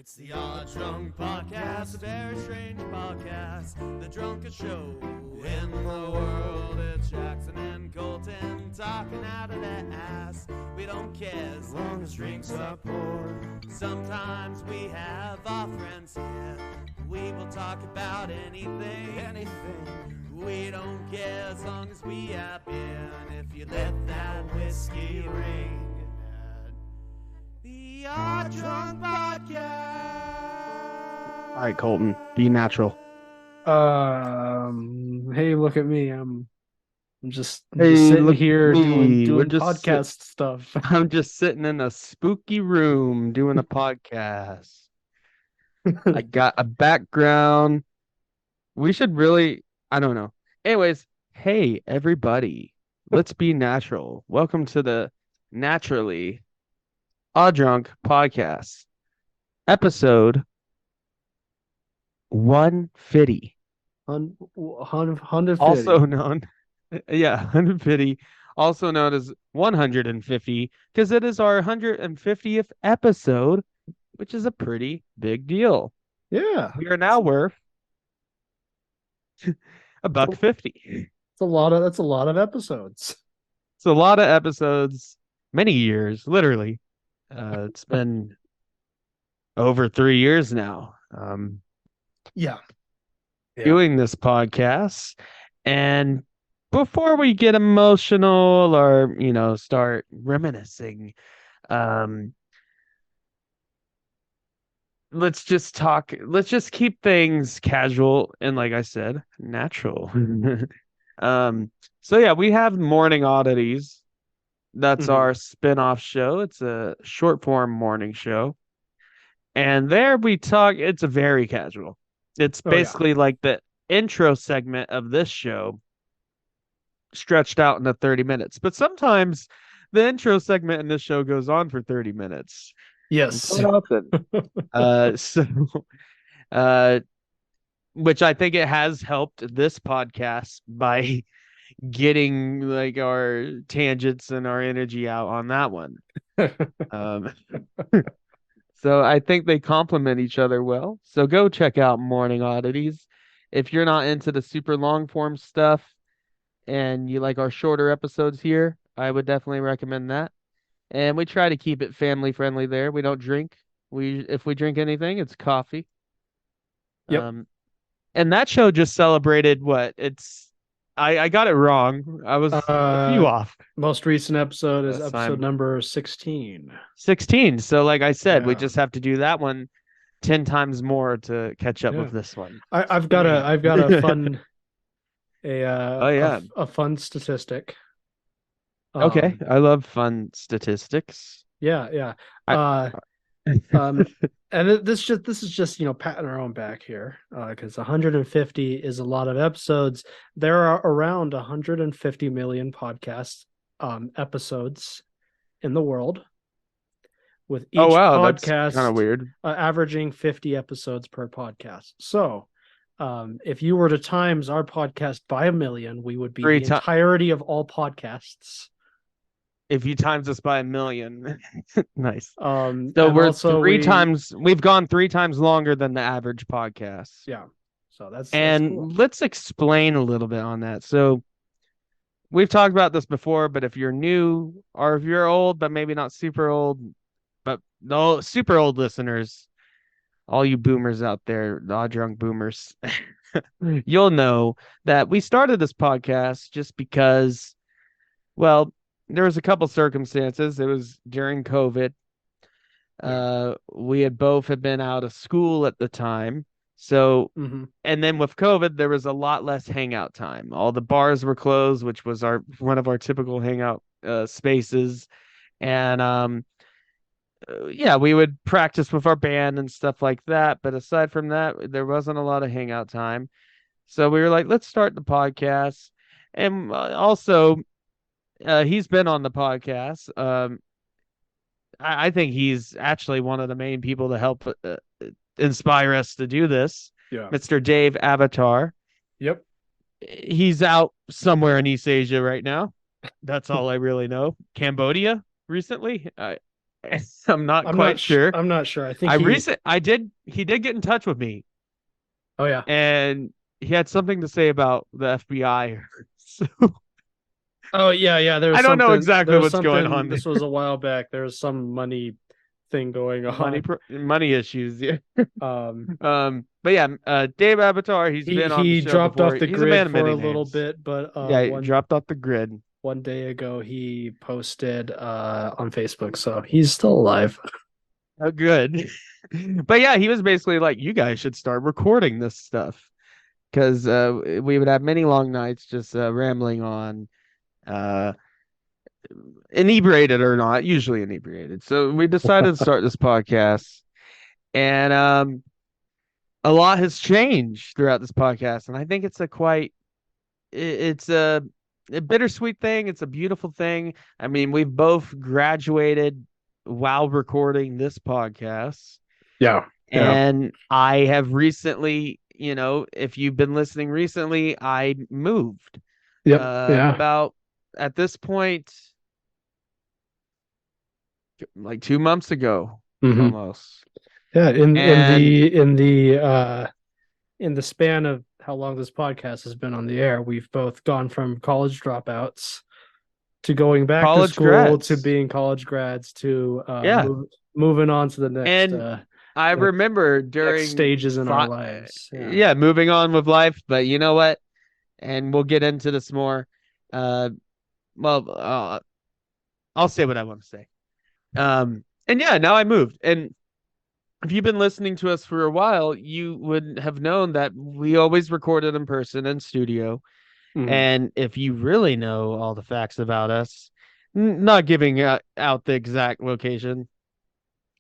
It's the Odd Drunk Podcast, a very strange podcast, the drunkest show in the world. It's Jackson and Colton talking out of their ass. We don't care as long as drinks are poured. Sometimes we have our friends here. We will talk about anything. We don't care as long as we have beer. And if you let that whiskey ring. The Odd Drunk Podcast. All right, Colton, be natural. Hey, look at me. I'm just Hey, sitting look here at me. doing We're just podcast stuff. I'm just sitting in a spooky room doing a podcast. I got a background. We should really, I don't know. Anyways, hey, everybody, let's be natural. Welcome to the Naturally Odd Drunk Podcast, episode 150. 150. Also known, 150, also known as 150, because it is our 150th episode, which is a pretty big deal. Yeah, We are now worth $1.50. that's a lot of episodes. It's a lot of episodes, many years, literally. It's been over 3 years now. Yeah. Doing this podcast. And before we get emotional or, start reminiscing, let's just keep things casual and, like I said, natural. So yeah, we have Morning Oddities. That's our spin-off show. It's a short form morning show. And there we talk, it's a very casual. It's basically like the intro segment of this show stretched out into 30 minutes. But sometimes the intro segment in this show goes on for 30 minutes. Yes. Quite often. Which I think it has helped this podcast by getting like our tangents and our energy out on that one. So I think they complement each other well. So go check out Morning Oddities. If you're not into the super long form stuff and you like our shorter episodes here, I would definitely recommend that. And we try to keep it family friendly there. We don't drink. If we drink anything, it's coffee. Yep. And that show just celebrated what? I got it wrong. I was a few off. Most recent episode is Yes, episode number 16. 16. So like I said, we just have to do that one 10 times more to catch up with this one. I've got a fun a fun statistic. Okay, I love fun statistics. Yeah. And this is just patting our own back here, because 150 is a lot of episodes. There are around 150 million podcast episodes in the world, with each podcast that's kind of weird, averaging 50 episodes per podcast. So if you were to times our podcast by 1 million, we would be the entirety of all podcasts. If you times us by 1 million. Nice. So we've gone 3 times longer than the average podcast. Yeah. So that's cool. Let's explain a little bit on that. So we've talked about this before, but if you're new or if you're old, but maybe not super old, but no super old listeners, all you boomers out there, the odd drunk boomers, you'll know that we started this podcast just because, well, there was a couple circumstances. It was during COVID. We had been out of school at the time. So, and then with COVID, there was a lot less hangout time. All the bars were closed, which was one of our typical hangout spaces. And we would practice with our band and stuff like that. But aside from that, there wasn't a lot of hangout time. So we were like, let's start the podcast. And also, he's been on the podcast. I think he's actually one of the main people to help inspire us to do this. Yeah. Mr. Dave Avatar. Yep. He's out somewhere in East Asia right now. That's all I really know. Cambodia recently. I'm not I'm quite not sure. I'm not sure. I think He did get in touch with me, Oh yeah. and he had something to say about the FBI. So Oh yeah, yeah. There was I don't know something. exactly There was what's going something. on This there. was a while back. There was some money thing going on. Money issues. Yeah. Um, But yeah, Dave Abatar, he's he been on the he show dropped before. off the He's a man grid of for a many little names. bit, but Yeah, he dropped off the grid. one day ago he posted on Facebook, so he's still alive. Oh, good. But yeah, he was basically like, you guys should start recording this stuff because we would have many long nights just rambling on, uh, inebriated or not, usually inebriated. So we decided to start this podcast, and a lot has changed throughout this podcast, and I think it's it's a bittersweet thing. It's a beautiful thing. I mean, we've both graduated while recording this podcast. Yeah, yeah. And I have recently, if you've been listening recently, I moved. Yep. Yeah. About at this point, like 2 months ago, Mhm. almost. Yeah. And In the span of how long this podcast has been on the air, we've both gone from college dropouts to going back to college school grads. to being college grads to Yeah. moving on to the next And I remember during stages in our lives. Yeah, moving on with life. But you know what? And we'll get into this more. Well, I'll say what I want to say. And yeah, now I moved. And if you've been listening to us for a while, you would have known that we always recorded in person in studio. Mhm. And if you really know all the facts about us, not giving out the exact location,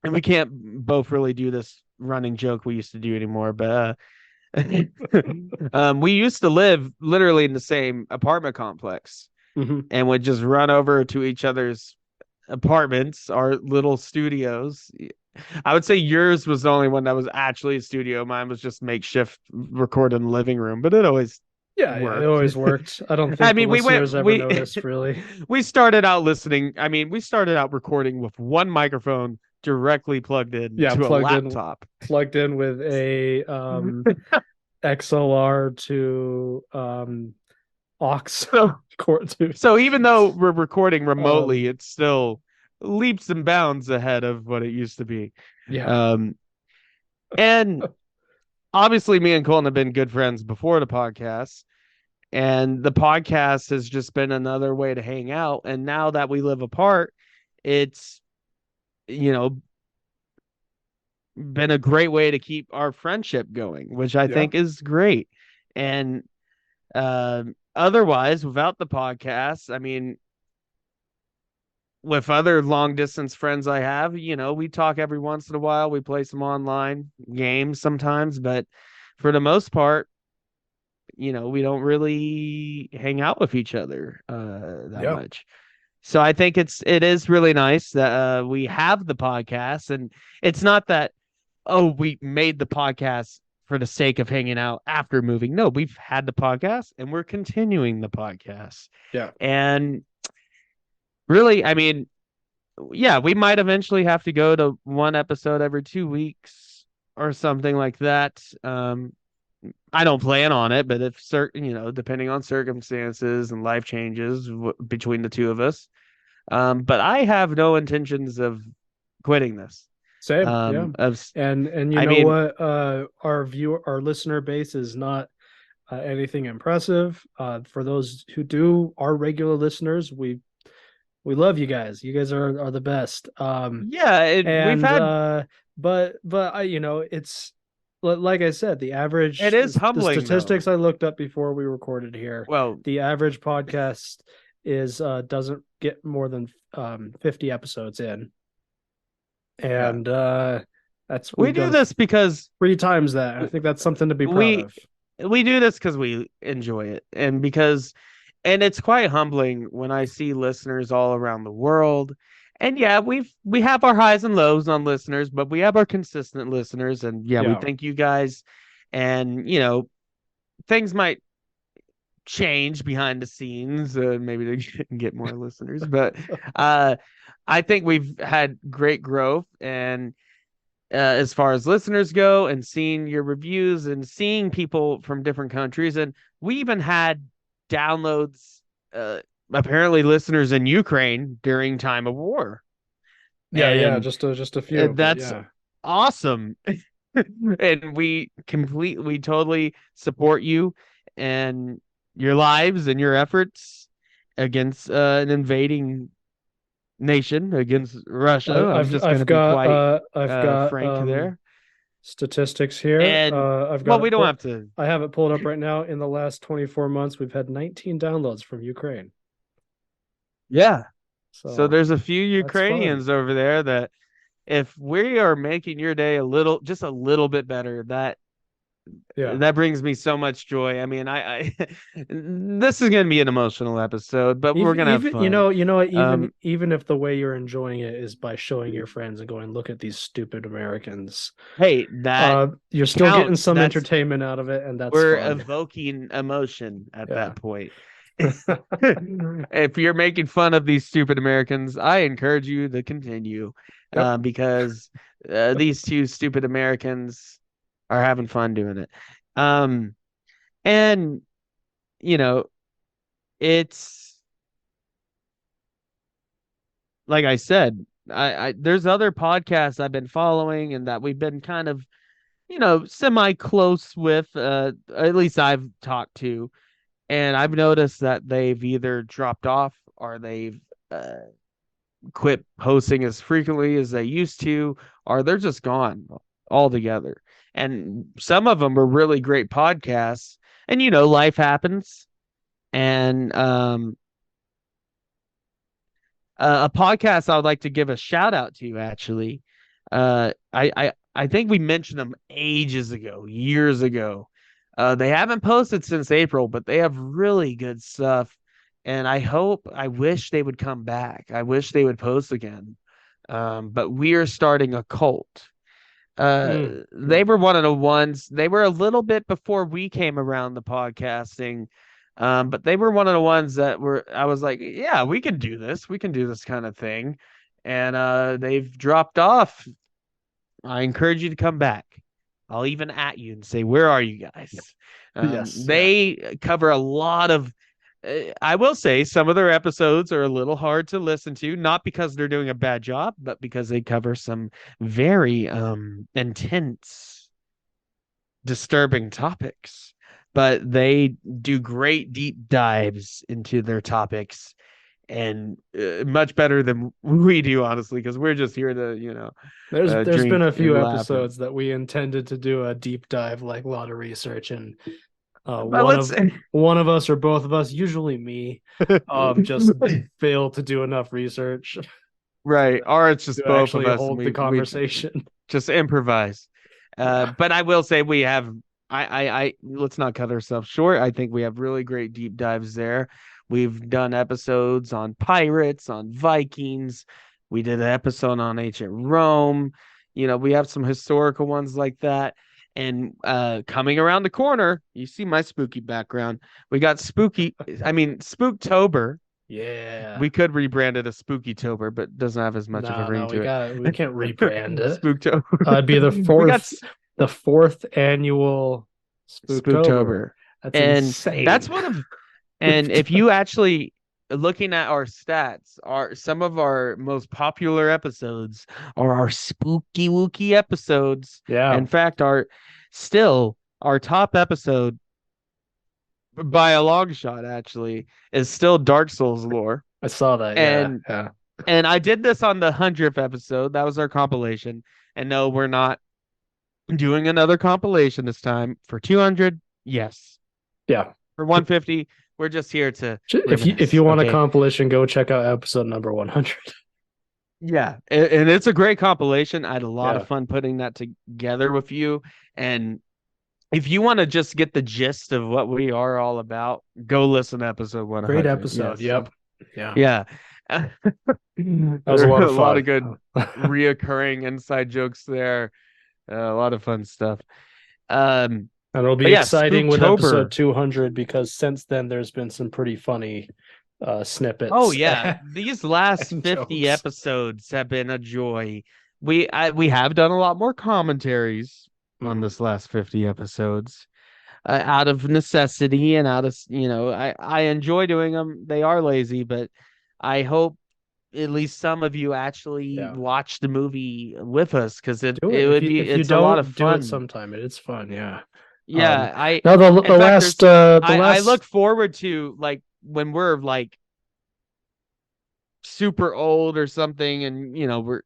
and we can't both really do this running joke we used to do anymore, but we used to live literally in the same apartment complex. Mhm. And would just run over to each other's apartments, our little studios. I would say yours was the only one that was actually a studio. Mine was just makeshift record in the living room, but it always it always worked. I don't think I mean, the listeners ever noticed, really. We started out we started out recording with one microphone directly plugged in to a laptop. Plugged in with a XLR to aux cord. So even though we're recording remotely, it's still leaps and bounds ahead of what it used to be. Yeah. And obviously me and Colton have been good friends before the podcast, and the podcast has just been another way to hang out. And now that we live apart, it's, been a great way to keep our friendship going, which I think is great. And otherwise, without the podcast, I mean, with other long distance friends I have, we talk every once in a while. We play some online games sometimes, but for the most part, we don't really hang out with each other that much. So I think it is really nice that we have the podcast, and it's not that, we made the podcast for the sake of hanging out after moving. No, we've had the podcast and we're continuing the podcast. Yeah. And really, I mean, yeah, we might eventually have to go to one episode every 2 weeks or something like that. I don't plan on it, but if depending on circumstances and life changes between the two of us. But I have no intentions of quitting this. Same. And what? Our listener base is not anything impressive. For those who do, our regular listeners, we love you guys. You guys are the best. We've had, but it's like I said, the average. It is humbling. The statistics I looked up before we recorded here. Well, the average podcast is doesn't get more than 50 episodes in. And that's we do this because 3 times that. I think that's something to be proud of. We do this because we enjoy it, and it's quite humbling when I see listeners all around the world. And yeah, we have our highs and lows on listeners, but we have our consistent listeners, and we thank you guys. And things might change behind the scenes, maybe to get more listeners. But I think we've had great growth, and as far as listeners go, and seeing your reviews and seeing people from different countries, and we even had downloads. Apparently, listeners in Ukraine during time of war. Yeah, And just a few, but that's yeah. awesome. And we totally support you and your lives and your efforts against an invading nation, against Russia. I'm just going to be quite I've got frank there. statistics here. And I've well, got we it don't have to. I have it pulled up right now. In the last 24 months, we've had 19 downloads from Ukraine. Yeah. So So there's a few that's fun. Ukrainians over there that if we are making your day just a little bit better, that brings me so much joy. I mean, I this is going to be an emotional episode, but we're going to have fun. You know, even if the way you're enjoying it is by showing your friends and going, look at these stupid Americans. Hey, that you're still getting counts. some entertainment out of it, and that's we're fun. evoking emotion at that point. If you're making fun of these stupid Americans, I encourage you to continue, because these two stupid Americans are having fun doing it. And you know, it's like I said, I there's other podcasts I've been following and that we've been kind of, semi close with, at least I've talked to, and I've noticed that they've either dropped off or they've quit posting as frequently as they used to, or they're just gone altogether. And some of them are really great podcasts, and life happens. And a podcast I would like to give a shout out to, actually. I think we mentioned them ages ago, years ago. They haven't posted since April, but they have really good stuff. And I wish they would come back. I wish they would post again. But we are starting a cult. They were one of the ones. They were a little bit before we came around the podcasting. But they were one of the ones that I was like, yeah, we can do this. We can do this kind of thing. And they've dropped off. I encourage you to come back. I'll even at you and say, where are you guys? They cover a lot of, I will say some of their episodes are a little hard to listen to, not because they're doing a bad job, but because they cover some very intense, disturbing topics. But they do great deep dives into their topics, and much better than we do, honestly, because we're just here to, there's been a few episodes that we intended to do a deep dive, like a lot of research, and one of us or both of us, usually me, just fail to do enough research. Right. Or it's just both of us hold the conversation. We just improvise. But I will say we have I let's not cut ourselves short. I think we have really great deep dives there. We've done episodes on pirates, on Vikings. We did an episode on ancient Rome. We have some historical ones like that. And coming around the corner, you see my spooky background. We got Spooktober. Yeah. We could rebrand it as Spookytober, but it doesn't have as much of a ring to it. We can't rebrand it. Spooktober. It'd be the fourth annual Spooktober. That's insane. That's one of, and if you actually looking at our stats, some of our most popular episodes are our spooky wookie episodes. Yeah. In fact, our top episode by a long shot, actually, is still Dark Souls lore. I saw that. And I did this on the 100th episode. That was our compilation. And no, we're not doing another compilation this time. For 200, yes. Yeah. For 150, we're just here to. If you want a compilation, go check out episode number 100. Yeah, and it's a great compilation. I had a lot of fun putting that together with you. And if you want to just get the gist of what we are all about, go listen to episode 100. Great episode. Yes. Yep. Yeah. That was a lot of fun. A lot of good reoccurring inside jokes there. A lot of fun stuff. And it'll be But yeah, exciting with Spooktober. episode 200 because since then there's been some pretty funny snippets. Oh yeah, these last and 50 jokes. episodes have been a joy. We have done a lot more commentaries on Mhm. this last 50 episodes. Out of necessity and out of, I enjoy doing them. They are lazy, but I hope at least some of you actually Yeah. watch the movie with us, because it Do it. would be, If you it's a lot don't, of do it fun. sometime. It's fun. Yeah. Yeah, Now the in fact, I last look forward to, like, when we're like super old or something, and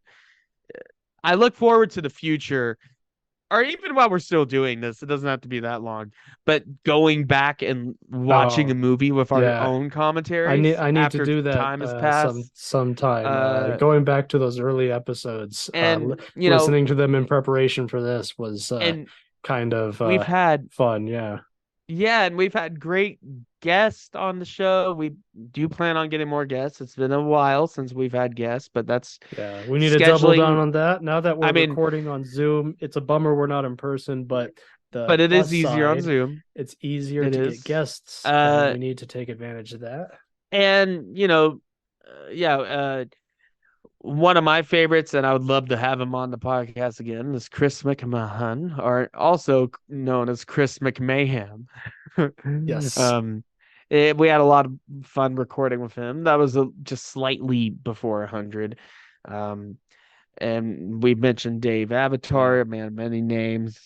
I look forward to the future, or even while we're still doing this, it doesn't have to be that long, but going back and watching a movie with our yeah. own commentaries I need to after do that time has passed. sometime. Going back to those early episodes, And listening to them in preparation for this was and kind of we've had fun. Yeah. and we've had great guests on the show. We do plan on getting more guests. It's been a while since we've had guests, but that's We need to double down scheduling. on that. Now that we're I mean, recording on Zoom, it's a bummer we're not in person, but the but it plus is easier on side, Zoom. it's easier It to is. get guests, and we need to take advantage of that. And one of my favorites, and I would love to have him on the podcast again, is Chris McMahon, or also known as Chris McMahon. Yes. We had a lot of fun recording with him. That was just slightly before 100. And we mentioned Dave Avatar, man, many names.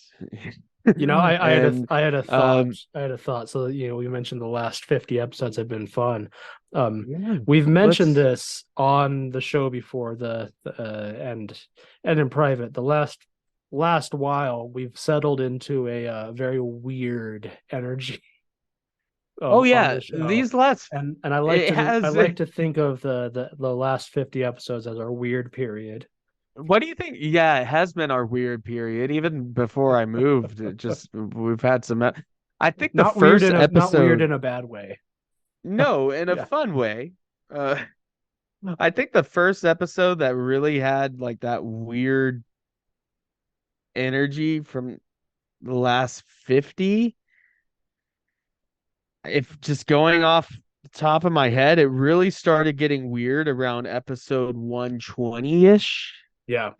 I had a thought. I had a thought. So we mentioned the last 50 episodes have been fun. We've mentioned this on the show before, and in private. The last while, we've settled into a very weird energy. Oh yeah, these last and I like to think of the last 50 episodes as our weird period. What do you think? Yeah, it has been our weird period. Even before I moved, we've had some. I think the first episode, not weird in a bad way. No, in a fun way. I think the first episode that really had like that weird energy from the last 50. If just going off the top of my head, it really started getting weird around episode 120-ish. Yeah.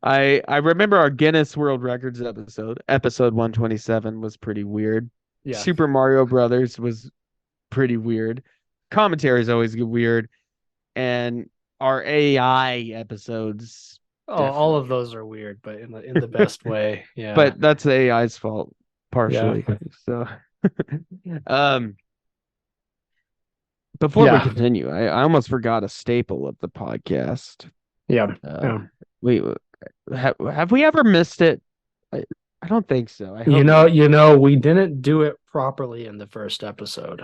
I remember our Guinness World Records episode 127 was pretty weird. Yeah. Super Mario Brothers was pretty weird. Commentaries always get weird. And our AI episodes. All of those are weird, but in the best way. Yeah. But that's the AI's fault, partially. Yeah. So before we continue, I almost forgot a staple of the podcast. Yeah. Have we ever missed it? I don't think so. We didn't do it properly in the first episode.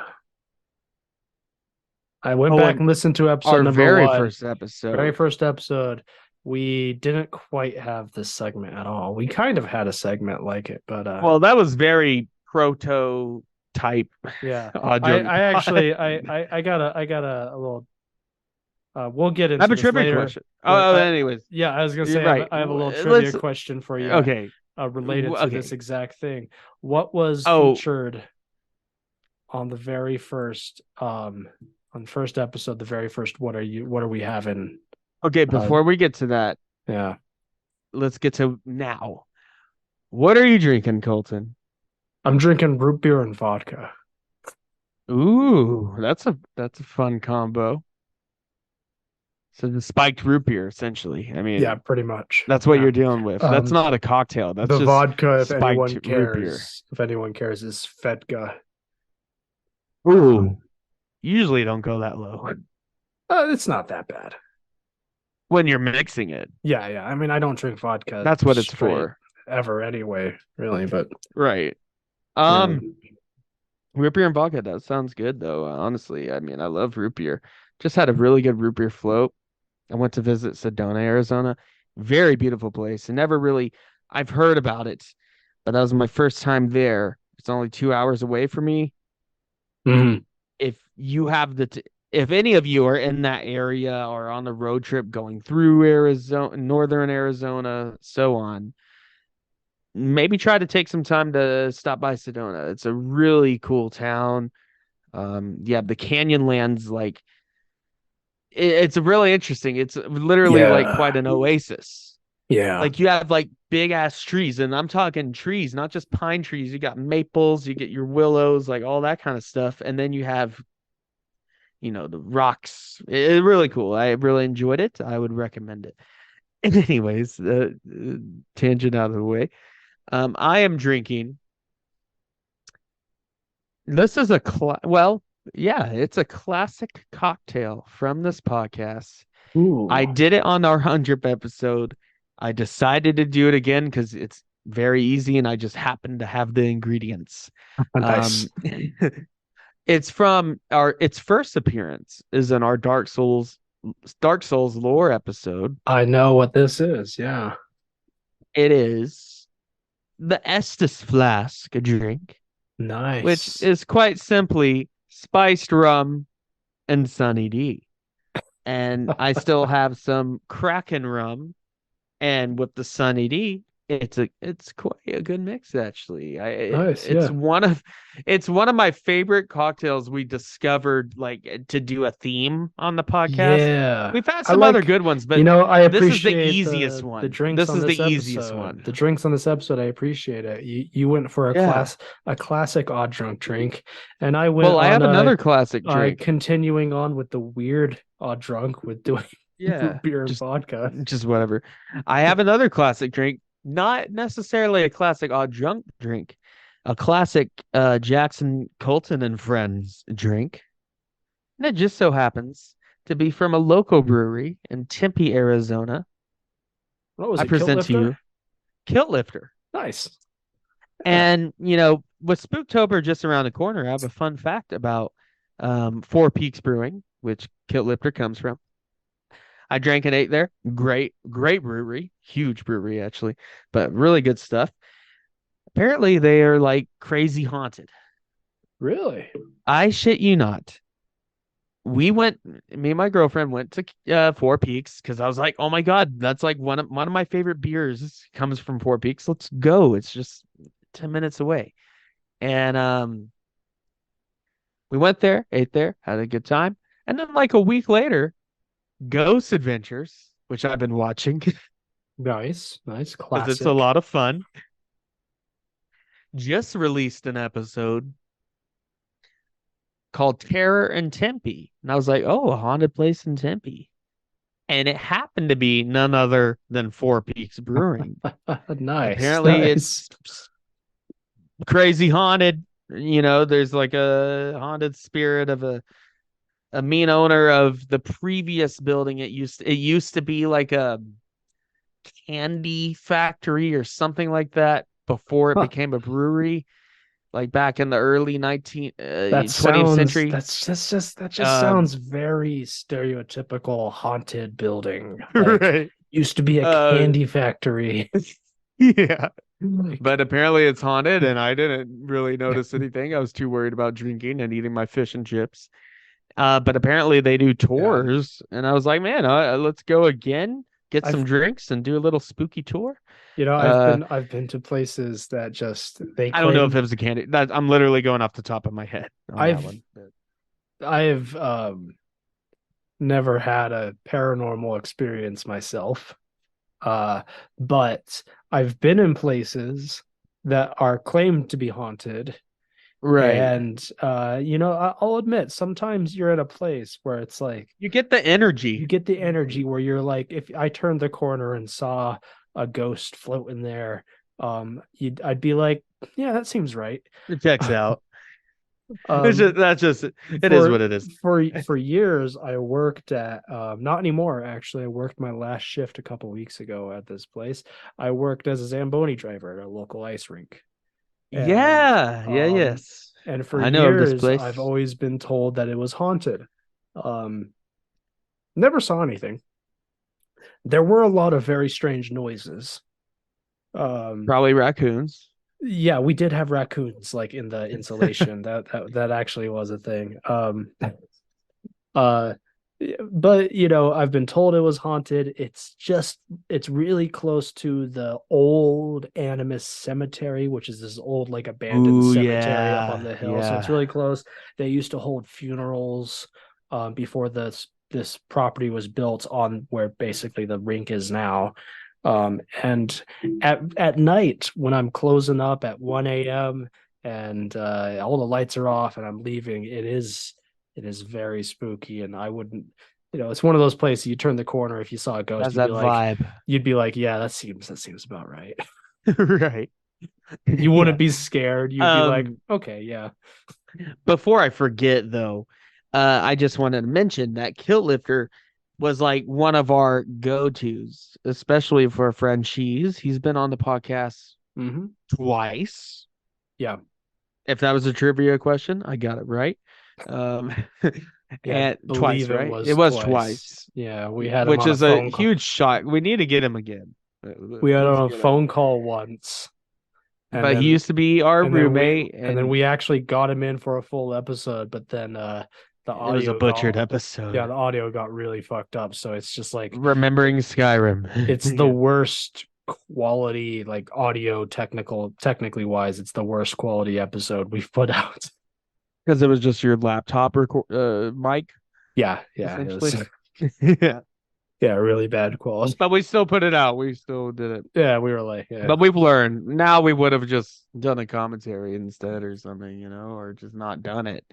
I went back and listened to episode number very one. Very first episode. We didn't quite have this segment at all. We kind of had a segment like it, but well, that was very prototype. Yeah. I got a little. We'll get into. I have a trivia later. question. Anyways. Yeah, I was gonna say right. I have a little trivia question for you. Okay. Related to this exact thing. What was featured on the very first on the first episode, the very first what are we having? Okay, before we get to that, let's get to now. What are you drinking, Colton? I'm drinking root beer and vodka. Ooh, that's a fun combo. So the spiked root beer, essentially. I mean, yeah, pretty much. That's what you're dealing with. That's not a cocktail. That's the just vodka. If spiked anyone root cares, beer. if anyone cares, is Fedka. Ooh, usually don't go that low. It's not that bad when you're mixing it. Yeah. I mean, I don't drink vodka. That's what it's for. Ever anyway, really, but right. Root beer and vodka, that sounds good though. Honestly, I mean, I love root beer. Just had a really good root beer float. I went to visit Sedona, Arizona. Very beautiful place. And I've heard about it, but that was my first time there. It's only 2 hours away from me. Mm-hmm. If you have if any of you are in that area or on a road trip going through Arizona, northern Arizona, so on, maybe try to take some time to stop by Sedona. It's a really cool town. Yeah, the Canyonlands, like it's really interesting. It's literally like Yeah. quite an oasis. Yeah. Like you have like big ass trees, and I'm talking trees, not just pine trees. You got maples, you get your willows, like all that kind of stuff, and then you have, the rocks. It's really cool. I really enjoyed it. I would recommend it. And anyways, tangent out of the way. I am drinking. This is it's a classic cocktail from this podcast. Ooh. I did it on our 100th episode. I decided to do it again because it's very easy and I just happen to have the ingredients. Nice. It's from its first appearance is in our Dark Souls lore episode. I know what this is. Yeah. It is the Estus Flask, a drink, Nice. which is quite simply spiced rum and Sunny D. And I still have some Kraken rum, and with the Sunny D, it's quite a good mix actually. Nice, It's yeah. one of my favorite cocktails we discovered like to do a theme on the podcast. Yeah. We've had I some other like, good ones, but I this is the appreciate easiest the one. drinks This on is this the easiest episode. one. The drinks on this episode, I appreciate it. You went for Yeah. a classic odd drunk drink, and I went Well, I have on another classic a drink. continuing on with the weird odd drunk with doing Yeah, beer and just vodka. just whatever. I have another classic drink, not necessarily a classic odd drunk drink, a classic Jackson Colton and Friends drink. And it just so happens to be from a local brewery in Tempe, Arizona. What was I it? Kilt present to Lifter? you Kilt Lifter. Nice. And, with Spooktober just around the corner, I have a fun fact about Four Peaks Brewing, which Kilt Lifter comes from. I drank and ate there. Great, great brewery. Huge brewery, actually, but really good stuff. Apparently, they are like crazy haunted. Really? I shit you not. Me and my girlfriend went to Four Peaks because I was like, oh my God, that's like one of my favorite beers comes from Four Peaks. Let's go. It's just 10 minutes away. And we went there, ate there, had a good time. And then like a week later, Ghost Adventures, which I've been watching Nice. because Nice. it's Classic. a lot of fun, just released an episode called Terror in Tempe. And I was like, oh, a haunted place in Tempe. And it happened to be none other than Four Peaks Brewing. Nice. Apparently Nice. it's crazy haunted. There's like a haunted spirit of a mean owner of the previous building. It used to be like a candy factory or something like that before it Huh. became a brewery, like back in the early 20th century. That just Um, sounds very stereotypical haunted building. Like, right. used to be a Uh, candy factory. Yeah. Like, But apparently it's haunted, and I didn't really notice anything. I was too worried about drinking and eating my fish and chips. But apparently they do tours, and I was like, man, let's go again, get some I've drinks, and do a little spooky tour. I've been to places that just they I don't know if claim it was a candy. I'm literally going off the top of my head on that I've one. But I've never had a paranormal experience myself. But I've been in places that are claimed to be haunted. right, And I'll admit sometimes you're at a place where it's like you get the you energy. get the energy where you're like, if I turned the corner and saw a ghost floating there, I'd be like, yeah, that seems right. It checks out. Um, It is for what it is. for years I worked at not anymore actually. I worked my last shift a couple weeks ago at this place. I worked as a Zamboni driver at a local ice rink. And, Yes. and for I know of this years place. I've always been told that it was haunted. Never saw anything. There were a lot of very strange noises. Probably raccoons. Yeah, we did have raccoons like in the insulation. That actually was a thing. But I've been told it was haunted. It's really close to the old Animus Cemetery, which is this old like abandoned Ooh, cemetery up on yeah, the hill. So it's yeah. really close. They used to hold funerals before this property was built on where basically the rink is now. And at night when I'm closing up at 1 a.m. and all the lights are off and I'm leaving, it is very spooky, and I wouldn't, it's one of those places you turn the corner, if you saw a ghost, Has that vibe. you'd be like, yeah, that seems about right. Right. You Yeah. wouldn't be scared. You'd be like, okay, yeah. Before I forget though, I just wanted to mention that Kilt Lifter was like one of our go-tos, especially for our friend Cheese. He's been on the podcast Mm-hmm. twice. Yeah. If that was a trivia question, I got it right. Um, Yeah. and twice, Believe it right? was It was twice. twice, Yeah. We had him which on a is a phone call. huge shock. We need to get him again. We had him Let's on a get him. phone call once. And But he then used to be our and then we roommate, and then and we actually got him in for a full episode, but then the it was a audio butchered got episode. yeah, the audio got really fucked up. So it's just like Remembering Skyrim. it's the worst quality, like audio technically wise, it's the worst quality episode we've put out. Because it was just your laptop mic, Yeah, essentially. yeah, Yeah, really bad quality. but we still put it out. We still did it. Yeah, we were like, yeah. But we've learned. Now we would have just done a commentary instead or something, or just not done it.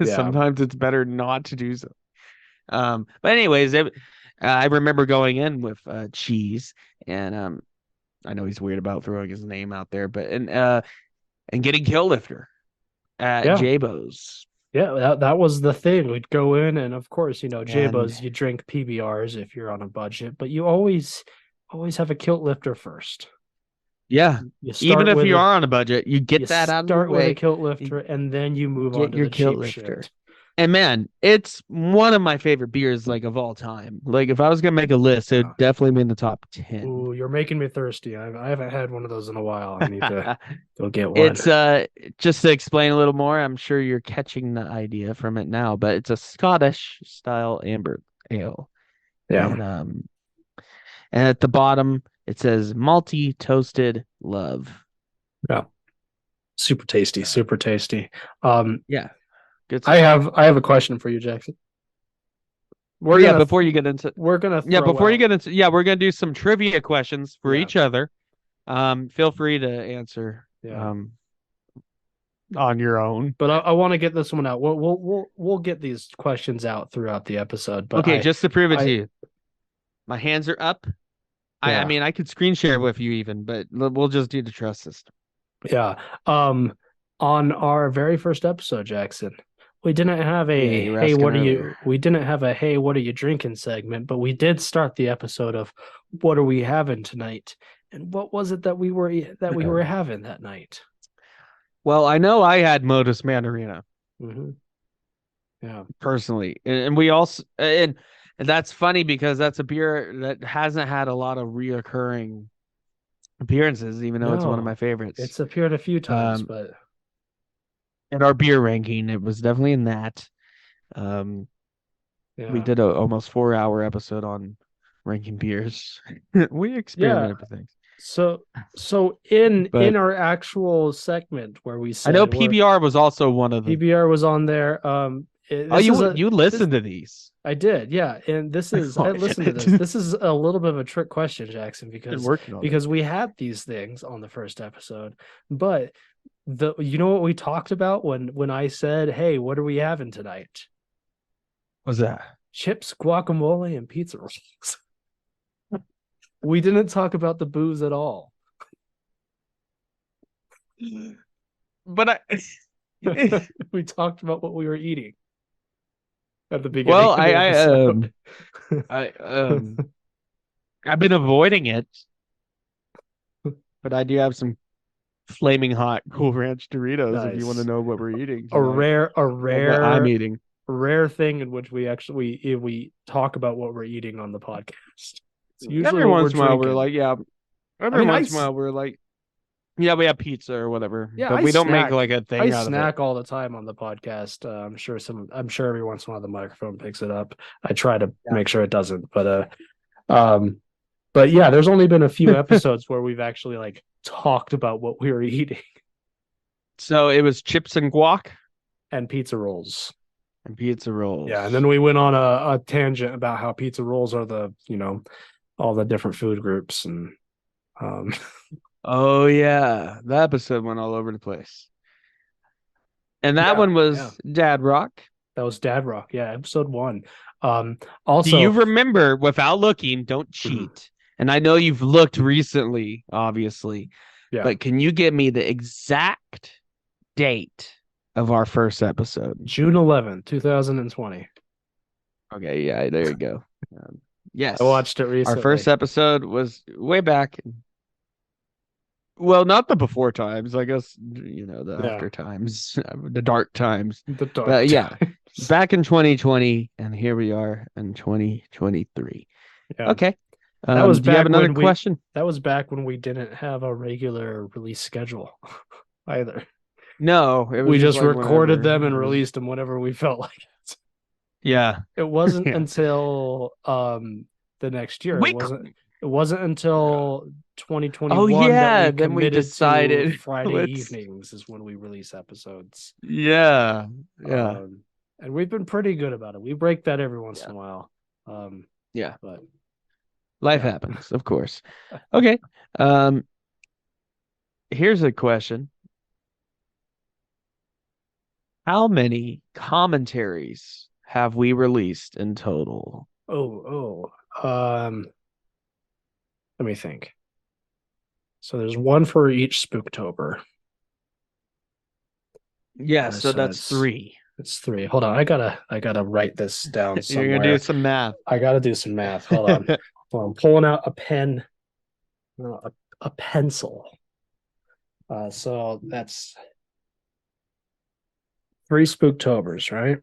Sometimes it's better not to do so. But anyways, I remember going in with Cheese, and I know he's weird about throwing his name out there, but and getting Kill Lifter at Yeah. Jabo's. Yeah, that was the thing. We'd go in, and of course, And- Jabo's, you drink PBRs if you're on a budget, but you always have a kilt lifter first. Yeah, You even start if with you a- are on a budget, you get you that out of the start with a way. kilt lifter, and then you move on Get to your the Kilt cheap Lifter. shit. And man, it's one of my favorite beers, like of all time. Like if I was gonna make a list, it would definitely be in the top 10. Ooh, you're making me thirsty. I haven't had one of those in a while. I need to go get one. It's just to explain a little more, I'm sure you're catching the idea from it now, but it's a Scottish style amber ale. Yeah. And at the bottom it says malty toasted love. Super tasty, super tasty. Yeah. Good I stuff. have a question for you, Jackson. Before you get into we're gonna we're gonna do some trivia questions for Yeah. each other. Feel free to answer on your own. But I want to get this one out. We'll get these questions out throughout the episode. But Okay, just to prove it I- to you. My hands are up. I Yeah. mean, I could screen share with you even, but we'll just do the trust system. yeah. On our very first episode, Jackson, we didn't have Yeah, you were hey, asking what are you earlier. we didn't have a hey, what are you drinking segment, but we did start the episode of what are we having tonight? And what was it that we were having that night? Well, I know I had Modus Mandarina Mm-hmm. Yeah. personally, and we also and that's funny because that's a beer that hasn't had a lot of reoccurring appearances, even though it's one of No, my favorites. It's appeared a few times, Um, but in our beer ranking, it was definitely in that. yeah. We did a almost 4-hour episode on ranking beers. We experimented with things. So in But- our actual segment where we I said know PBR was also one of the. PBR was on there. You listened to these. I did, yeah. And this is I listened to this. This is a little bit of a trick question, Jackson, Been because working on it. we had these things on the first episode, but you know what we talked about when I said, "Hey, what are we having tonight?" What's that? Chips, guacamole, and pizza rolls. We didn't talk about the booze at all. But We talked about what we were eating at the beginning. well, of the episode. I've been avoiding it, but I do have some flaming hot Cool Ranch Doritos if you want to Nice. know what we're eating. a tonight. rare What I'm eating. rare thing in which we actually we talk about what we're eating on the podcast. It's usually Every what once in a while we're drinking. like, yeah. Every mean, once in a while we're like, Yeah, we have pizza or whatever. Yeah, but I we don't make snack. like a thing I out of it. snack all the time on the podcast. I'm sure every once in a while the microphone picks it up. I try to make sure it doesn't, but yeah, there's only been a few episodes where we've actually like talked about what we were eating So it was chips and guac and pizza rolls. and pizza rolls. Yeah, and then we went on a tangent about how pizza rolls are all the different food groups and Oh yeah, that episode went all over the place. And that Yeah, one was yeah. Dad Rock. That was Dad Rock. Yeah, episode 1. Do Also, you remember, without looking, don't Mm-hmm. cheat. And I know you've looked recently, obviously. Yeah. But can you give me the exact date of our first episode? June 11th, 2020. Okay, yeah, there you go. Yes. I watched it recently. Our first episode was way back. Well, not the before times, I guess, the Yeah. after times, the dark times. The dark But yeah, times. back in 2020, and here we are in 2023. Yeah. Okay. That was do you have back another when we- question? That was back when we didn't have a regular release schedule either. No, it was We just like recorded whenever. them and released them whenever we felt like it. Yeah. It wasn't Yeah. until the next year. We- It wasn't until 2021 Oh, yeah, that we then we committed decided, to Friday let's- evenings is when we release episodes. Yeah. And we've been pretty good about it. We break that every once Yeah. in a while. Yeah. But Life Yeah. happens, of course. Okay. Here's a question. How many commentaries have we released in total? let me think. So there's one for each Spooktober. Yeah, so so that's it's- 3. It's 3. Hold on, I gotta write this down somewhere. You're gonna do some math. I gotta do some math. Hold on. Well, I'm pulling out a pen, a pencil. So that's 3 Spooktobers, right?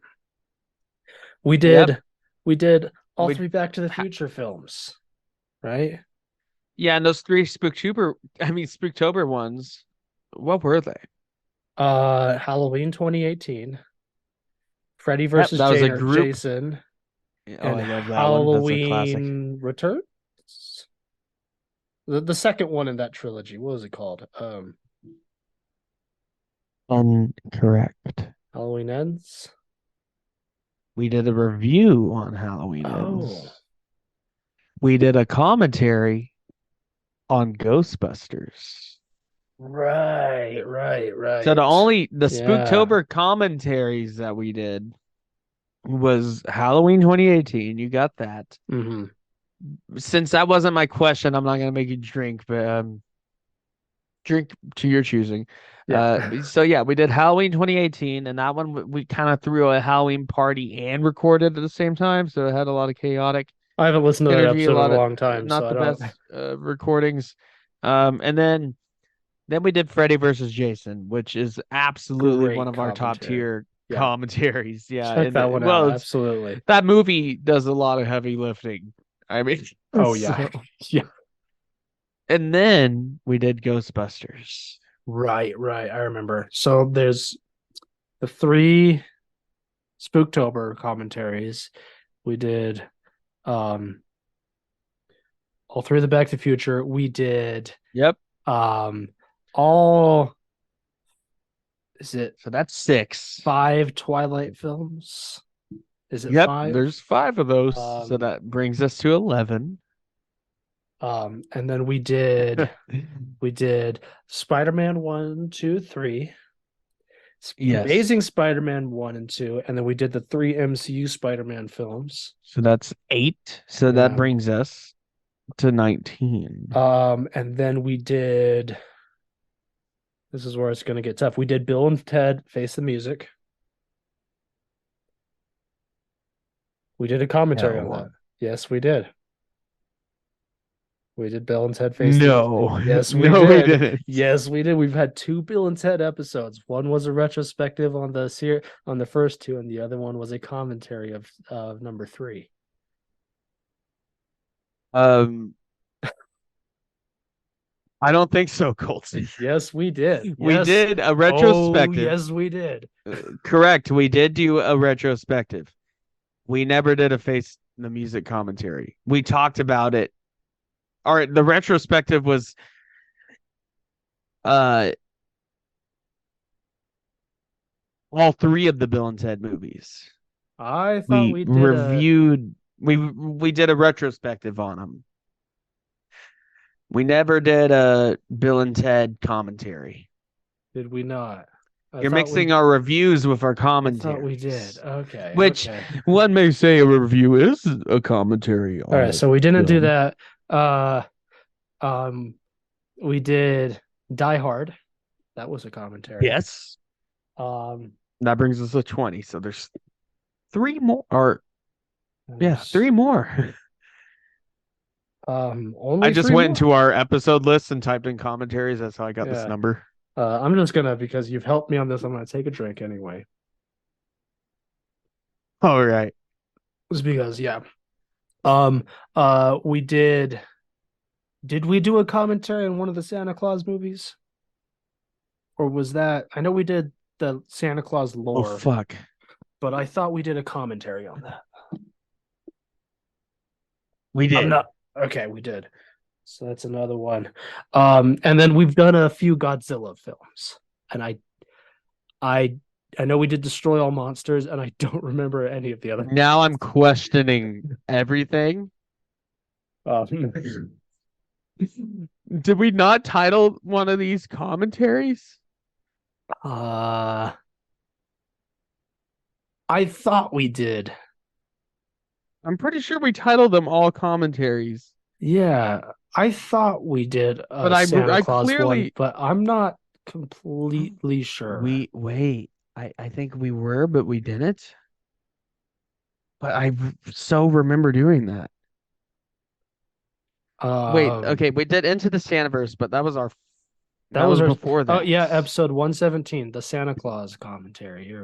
We did all We- 3 Back to the Future films, right? Yeah, and those 3 Spooktober ones, what were they? Halloween 2018, Freddy versus that was a group. Jason, Oh, and I love that one. That's a classic. Halloween Returns. The second one in that trilogy. What was it called? Incorrect. Halloween Ends. We did a review on Halloween Ends. Oh. We did a commentary on Ghostbusters. Right. So the Yeah. Spooktober commentaries that we did was Halloween 2018. You got that. Mhm. Since that wasn't my question, I'm not gonna make you drink, but drink to your choosing. Yeah. So yeah, we did Halloween 2018, and that one we kind of threw a Halloween party and recorded at the same time, so it had a lot of chaotic I haven't listened to that interview, episode in a of long time. not so the I don't- best recordings. And then we did Freddy versus Jason, which is absolutely Great one of our top commentary. tier Yeah. commentaries. Yeah, Check and that one well, out. it's- Absolutely. that movie does a lot of heavy lifting. I mean, Oh yeah. so- Yeah. And then we did Ghostbusters. Right. I remember. So there's the 3 Spooktober commentaries. We did all 3 of the Back to the Future. We did Yep. all is it So that's 6. 5 Twilight films? Is it Yep. 5? There's 5 of those. So that brings us to 11. And then we did Spider-Man 1, 2, 3. Yes. Amazing Spider-Man 1 and 2, and then we did the 3 MCU Spider-Man films. So that's 8. So that Yeah. brings us to 19. And then we did. This is where it's going to get tough. We did Bill and Ted Face the Music. We did a commentary on that. Yes, we did. We did Bill and Ted Face the No. Music. Yes, we No, did. we didn't. Yes, we did. We've had 2 Bill and Ted episodes. One was a retrospective on the first 2, and the other one was a commentary of number 3. I don't think so, Colton. Yes, we did. We Yes. did a Oh, retrospective. yes, we did. Correct. We did do a retrospective. We never did a Face the Music commentary. We talked about it. All right, the retrospective was all three of the Bill and Ted movies. I thought we did reviewed we did a retrospective on them. We never did a Bill and Ted commentary. Did we not? You're mixing our reviews with our I commentary. thought we did. Okay. Which okay. one may say a review is a commentary. All right, so we didn't do that. We did Die Hard. That was a commentary. Yes. That brings us to 20. So there's three more. Three more. Only I just three went more? into our episode list and typed in commentaries. That's how I got this number. I'm just gonna, because you've helped me on this, I'm gonna take a drink anyway. All right. It's because we did we do a commentary on one of the Santa Claus movies? Or was that, I know we did the Santa Claus lore. Oh fuck. But I thought we did a commentary on that. We did. Okay, we did. So that's another one. And then we've done a few Godzilla films. And I know we did Destroy All Monsters, and I don't remember any of the other. Now I'm questioning everything. Did we not title one of these commentaries? I thought we did. I'm pretty sure we titled them all commentaries. Yeah, I thought we did a Santa Claus one, but I'm not completely sure. I think we were, but we didn't. But I so remember doing that. Okay, we did Into the Santaverse, but that was before that. Oh yeah, episode 117, the Santa Claus commentary.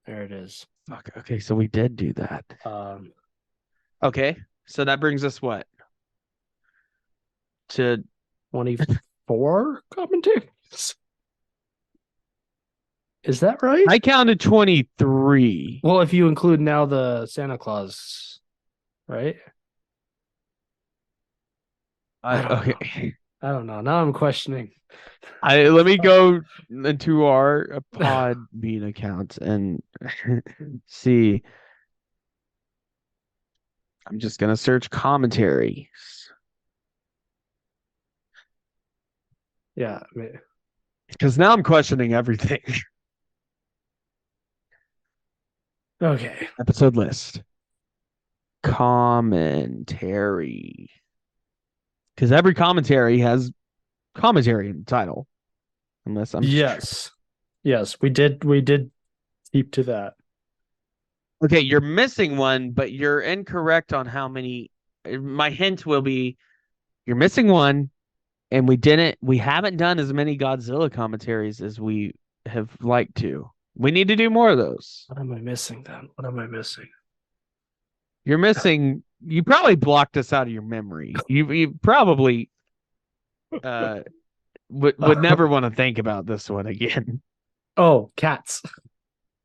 There it is. Fuck. Okay, so we did do that. Okay, so that brings us what? To 24 commentaries? Is that right? I counted 23. Well, if you include now the Santa Claus, right? Okay. I don't know. Now I'm questioning. Let me go into our Podbean account and see. I'm just gonna search commentaries. Yeah, because now I'm questioning everything. Okay. Episode list. Commentary. Because every commentary has commentary in the title. Unless I'm Yes, we did keep to that. Okay, you're missing one, but you're incorrect on how many. My hint will be you're missing one, and we haven't done as many Godzilla commentaries as we have liked to. We need to do more of those. What am I missing then? What am I missing? You're missing. You probably blocked us out of your memory. You probably would never want to think about this one again. Oh, cats.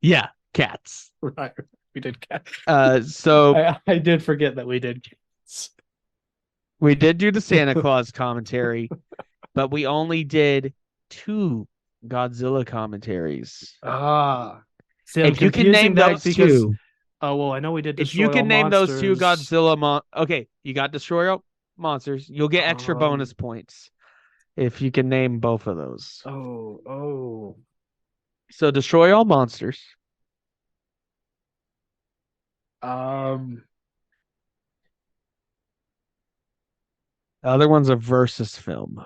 Yeah, cats. Right. We did cats. So I did forget that we did cats. We did do the Santa Claus commentary, but we only did 2 Godzilla commentaries. See, if you can name those 2. Oh, well, I know we did Destroy If you can name Monsters. those 2 Godzilla okay, you got Destroy All Monsters. You'll get extra bonus points if you can name both of those. Oh. So Destroy All Monsters. The other one's a versus film.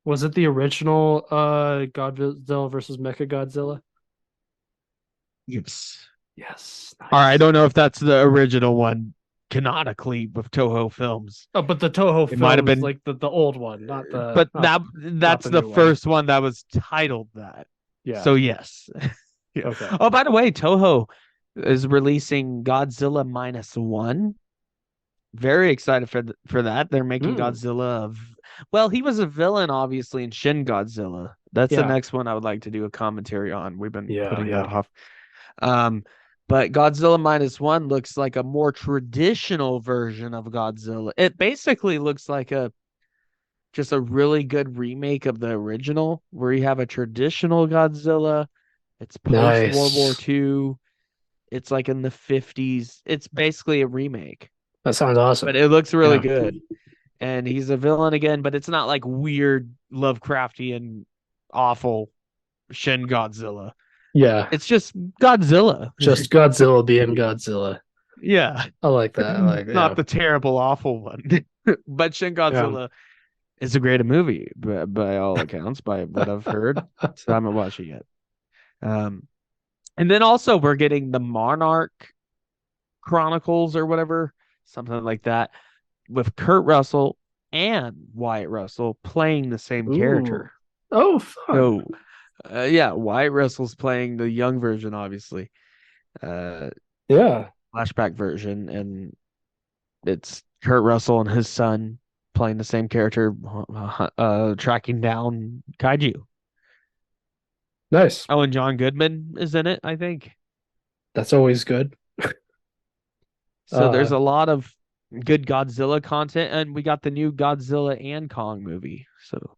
Was it the original Godzilla versus Mechagodzilla? Yes. Yes. Nice. All right, I don't know if that's the original one canonically with Toho Films. Oh, but the Toho film might have been like the old one, not the. But that's the first one that was titled that. Yeah. So yes. Yeah. Okay. Oh, by the way, Toho is releasing Godzilla -1 very excited for that. They're making Mm, Godzilla well, he was a villain obviously in Shin Godzilla. That's the yeah, next one I would like to do a commentary on. We've been yeah, putting that yeah. off. Um, but Godzilla minus one looks like a more traditional version of Godzilla. It basically looks like just a really good remake of the original, where you have a traditional Godzilla. It's post World War Nice. II. It's like in the 50s. It's basically a remake, That sounds but awesome. it looks really Yeah, good. And he's a villain again, but it's not like weird Lovecraftian awful Shin Godzilla. yeah. It's just Godzilla. Just Godzilla being Godzilla. Yeah. I like that. I like, Not yeah, the terrible awful one. But Shin yeah. Godzilla is a great movie by all accounts, by what I've heard. So I haven't watched it yet. Um and then also we're getting the Monarch Chronicles or whatever, something like that, with Kurt Russell and Wyatt Russell playing the same Ooh. character. Oh, fun. So, yeah, Wyatt Russell's playing the young version, obviously, uh, Yeah. flashback version, and it's Kurt Russell and his son playing the same character, tracking down kaiju. Nice. Oh, and John Goodman is in it, I think. That's always good. So Uh, there's a lot of good Godzilla content, and we got the new Godzilla and Kong movie. So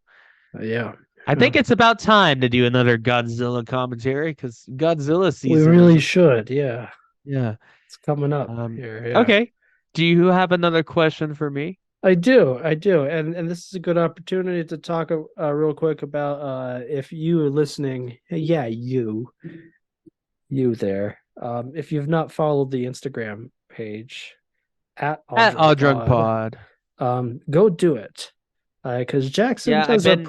yeah. I Yeah. think it's about time to do another Godzilla commentary because Godzilla We season really is, should. Yeah. yeah. It's coming up Um, here. Yeah. okay. Do you have another question for me? I do. I do. And this is a good opportunity to talk real quick about if you are listening, yeah, you there. If you've not followed the Instagram page at All At Drunk All Drunk Pod, Pod. go do it. Because Jackson Yeah, I've been,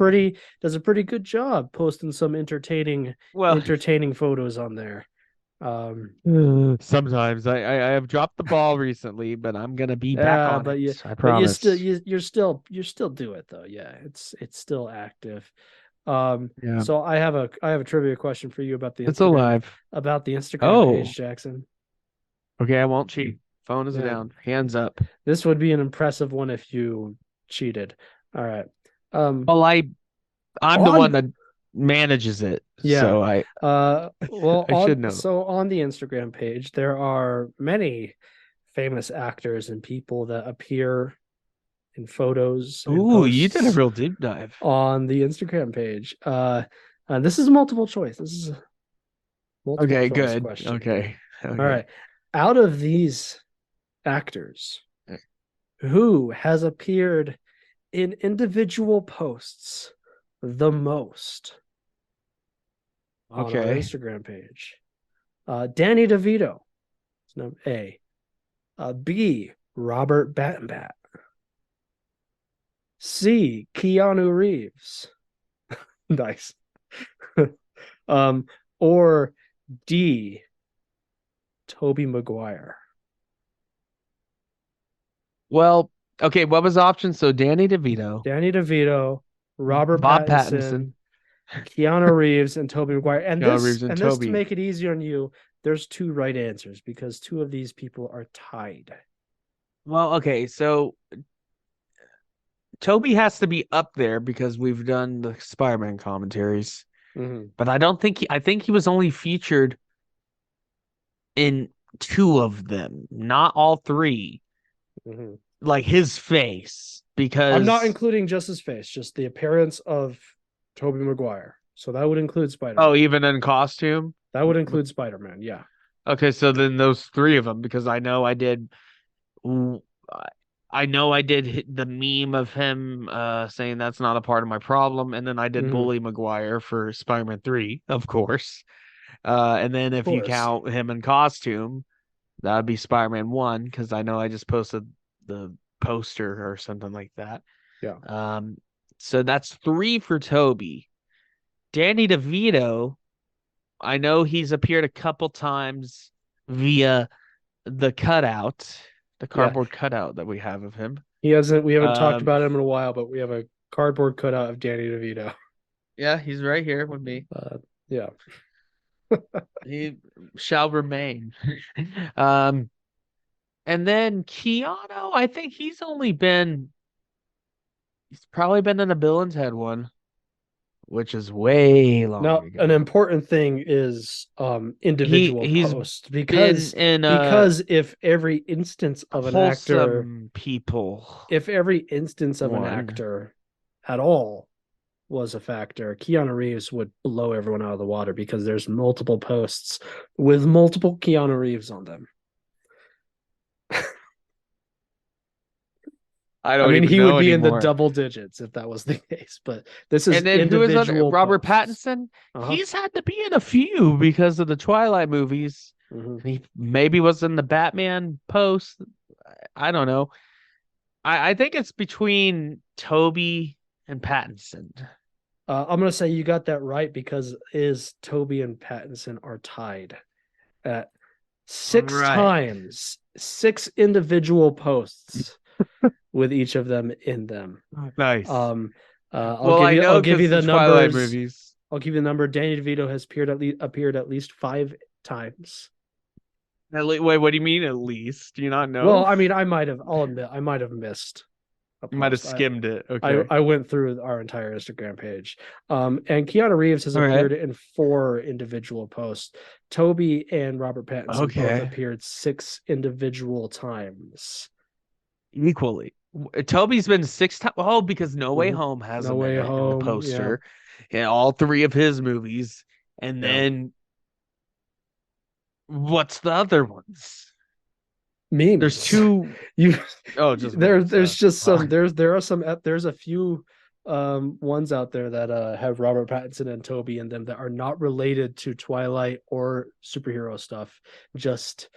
does a pretty good job posting some well, entertaining photos on there. Um, sometimes I have dropped the ball recently, but I'm gonna be back yeah, on it. I but you still promise. you're still do it though. Yeah, it's still active. Yeah, So I have a trivia question for you it's alive. about the Instagram Oh, page, Jackson. okay. I won't cheat. Phone is Yeah, down. Hands up. this would be an impressive one if you cheated. All right. Um, Well, I'm the one on that manages it, Yeah. so Well, I should know. on the Instagram page, there are many famous actors and people that appear in photos and Ooh, you did a posts real deep dive. on the Instagram page. This is multiple choice. This is a multiple Okay, choice good. question here. Okay, All okay. right. Out of these actors, who has appeared in individual posts the most on our Okay. Instagram page? Danny DeVito, number A. B. Robert Battenbat. C. Keanu Reeves. Nice. um, or D. Toby Maguire. Well, okay, what was the option? So Danny DeVito, Danny DeVito, Robert Bob Pattinson, Pattinson, Keanu Reeves, and Toby Maguire. Keanu Reeves, and And this to Toby. make it easier on you, there's two right answers because two of these people are tied. Well, okay, so Toby has to be up there because we've done the Spider-Man commentaries, Mm-hmm. but I think he was only featured in two of them, not all three. Mm-hmm. Like his face, I'm not because including just his face, just the appearance of Toby Maguire. So that would include Spider-Man. oh, even in costume. That would include Spider-Man. Yeah. Okay, so then those three of them, because I know I did. I know I did the meme of him saying that's not a part of my problem, and then I did Mm-hmm. Bully Maguire for Spider-Man 3, of course. And then Of if you course. count him in costume, that would be Spider-Man 1, because I know I just posted the poster or something like that. Yeah. So that's three for Toby. Danny DeVito, I know he's appeared a couple times via the cutout, the Yeah. cardboard cutout that we have of him. We haven't talked Um, about him in a while, but we have a cardboard cutout of Danny DeVito. yeah, he's right here with me. Yeah. He shall remain. Um, And then Keanu, I think he's probably been in a Bill and Ted one, which is way long Now, ago. an important thing is individual he's posts been because in if every instance of an actor, Wholesome People if every instance of an one. actor at all was a factor, Keanu Reeves would blow everyone out of the water because there's multiple posts with multiple Keanu Reeves on them. I mean, he would be in the double digits if that was the case. But this is And then who is individual Robert posts. Pattinson? Uh-huh. He's had to be in a few because of the Twilight movies. Mhm. He maybe was in the Batman post. I don't know. I think it's between Toby and Pattinson. I'm gonna say you got that right because Toby and Pattinson are tied at 6 Right. times, 6 individual posts with each of them in them. Nice. I'll give you the Twilight numbers. movies. I'll give you the number. Danny DeVito has appeared at least 5 times. Wait, what do you mean at least? Do you not know? Well, I mean, I'll admit, I might have missed. You might have skimmed it. Okay. I went through our entire Instagram page. And Keanu Reeves has appeared in 4 individual posts. Toby and Robert Pattinson both appeared 6 individual times. Equally. Toby's been 6 times. Oh, because No Way Home has No him Way in Home, the poster in all 3 of his movies. And then what's the other ones? Memes. There's 2. Just there's just some there's a few ones out there that have Robert Pattinson and Toby in them that are not related to Twilight or superhero stuff. Just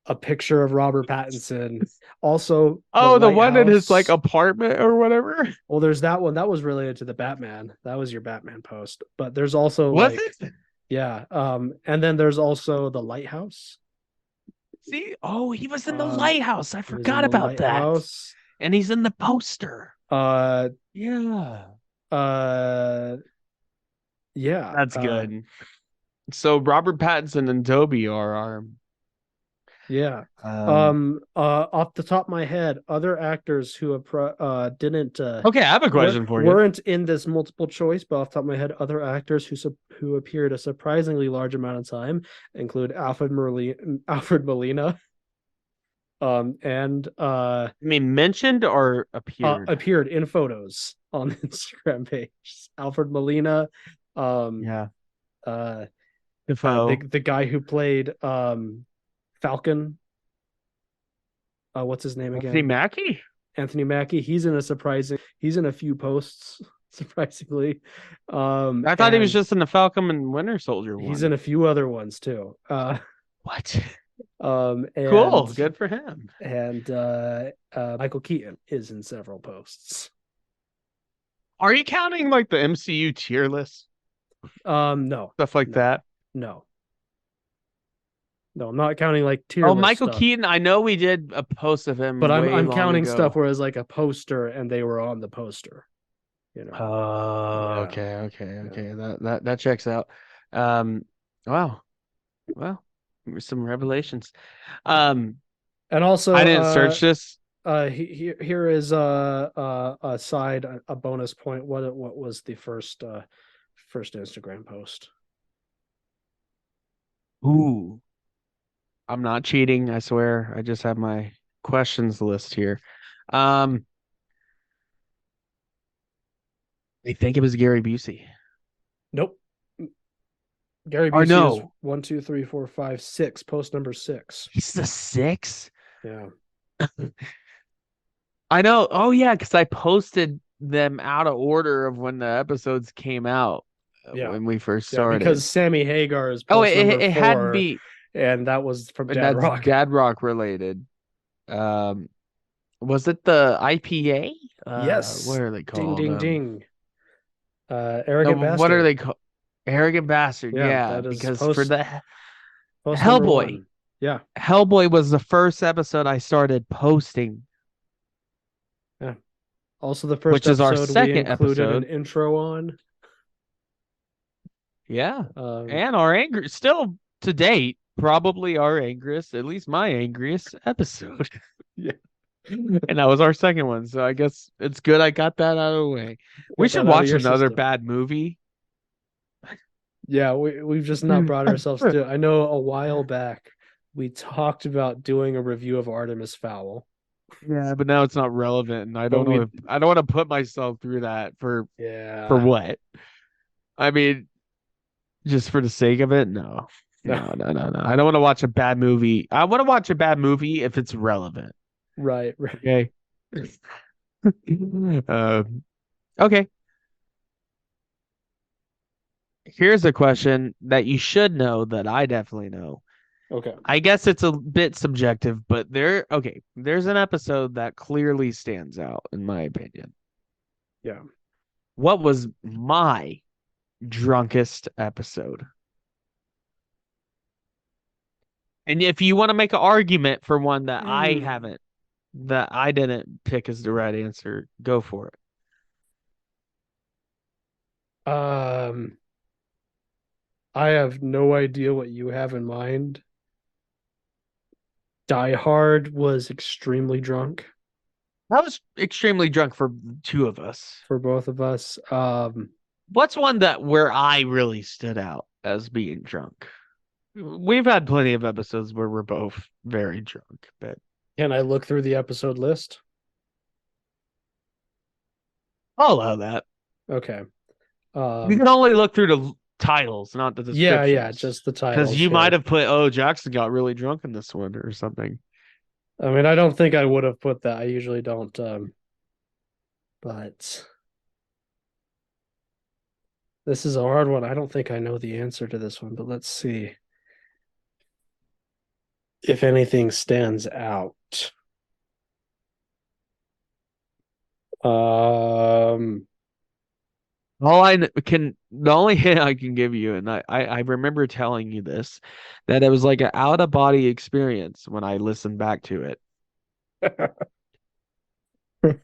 a picture of Robert Pattinson. Also, the one in his like apartment or whatever. Well, there's that one that was related to the Batman. That was your Batman post. But there's also it? Yeah. And then there's also the lighthouse. See? Oh, he was in the lighthouse. I forgot about that. And he's in the poster. Yeah. That's good. So Robert Pattinson and Toby are our off the top of my head, other actors who didn't okay, I have a question for you. Weren't in this multiple choice, but off the top of my head, other actors who appeared a surprisingly large amount of time include Alfred Molina. I mean, mentioned or appeared? Appeared in photos on the Instagram page. Alfred Molina. Defoe. The guy who played Falcon. What's his name again? Anthony Mackie. He's in a few posts, surprisingly. I thought he was just in the Falcon and Winter Soldier one. He's in a few other ones too. What? And, cool. Good for him. And Michael Keaton is in several posts. Are you counting like the MCU tier list? No. Stuff like that? No, I'm not counting like tier list Michael stuff. Keaton, I know we did a post of him, but I'm counting stuff where it's like a poster and they were on the poster. Okay. That checks out. Wow. Well, some revelations. And also I didn't search this. Here is a side, a bonus point. What was the first Instagram post? Ooh, I'm not cheating. I swear. I just have my questions list here. I think it was Gary Busey. Nope. Gary Busey is 1, 2, 3, 4, 5, 6. Post number 6. He's the 6? Yeah. I know. Oh yeah, because I posted them out of order of when the episodes came out. When we first started. Because Sammy Hagar is post it number 4, had to be, and that was from Dad Rock. Dad Rock related. Was it the IPA? Yes. What are they called? Ding, ding. Arrogant Bastard. What are they called? Arrogant Bastard. Yeah, because for the Hellboy. Yeah. Hellboy was the first episode I started posting. Yeah. Also the first which is our second we included episode. An intro on. Yeah. And our still to date, probably our angriest, at least my angriest episode. Yeah. And that was our second one. So I guess it's good I got that out of the way. We Get should that out of watch your another system. bad movie. Yeah, we've just not brought ourselves to. I know a while back we talked about doing a review of Artemis Fowl. Yeah, but now it's not relevant, and I But don't we- know if I don't want to put myself through that for Yeah. what? I mean, just for the sake of it? No. No. No. I don't want to watch a bad movie. I want to watch a bad movie if it's relevant. Right. Okay. Okay. Here's a question that you should know that I definitely know. Okay. I guess it's a bit subjective, but there's an episode that clearly stands out in my opinion. Yeah. What was my drunkest episode? And if you want to make an argument for one that that I didn't pick as the right answer, go for it. I have no idea what you have in mind. Die Hard was extremely drunk I was extremely drunk for two of us. for both of us. What's one that where I really stood out as being drunk? We've had plenty of episodes where we're both very drunk, but Can I look through the episode list? I'll allow that. Okay. You can only look through the titles, not the descriptions. Yeah, just the titles. Because you yeah. might have put, oh, Jackson got really drunk in this one or something. I mean, I don't think I would have put that. I usually don't. But this is a hard one. I don't think I know the answer to this one, but let's see if anything stands out. The only hint I can give you, and I remember telling you this, that it was like an out of body experience when I listened back to it. I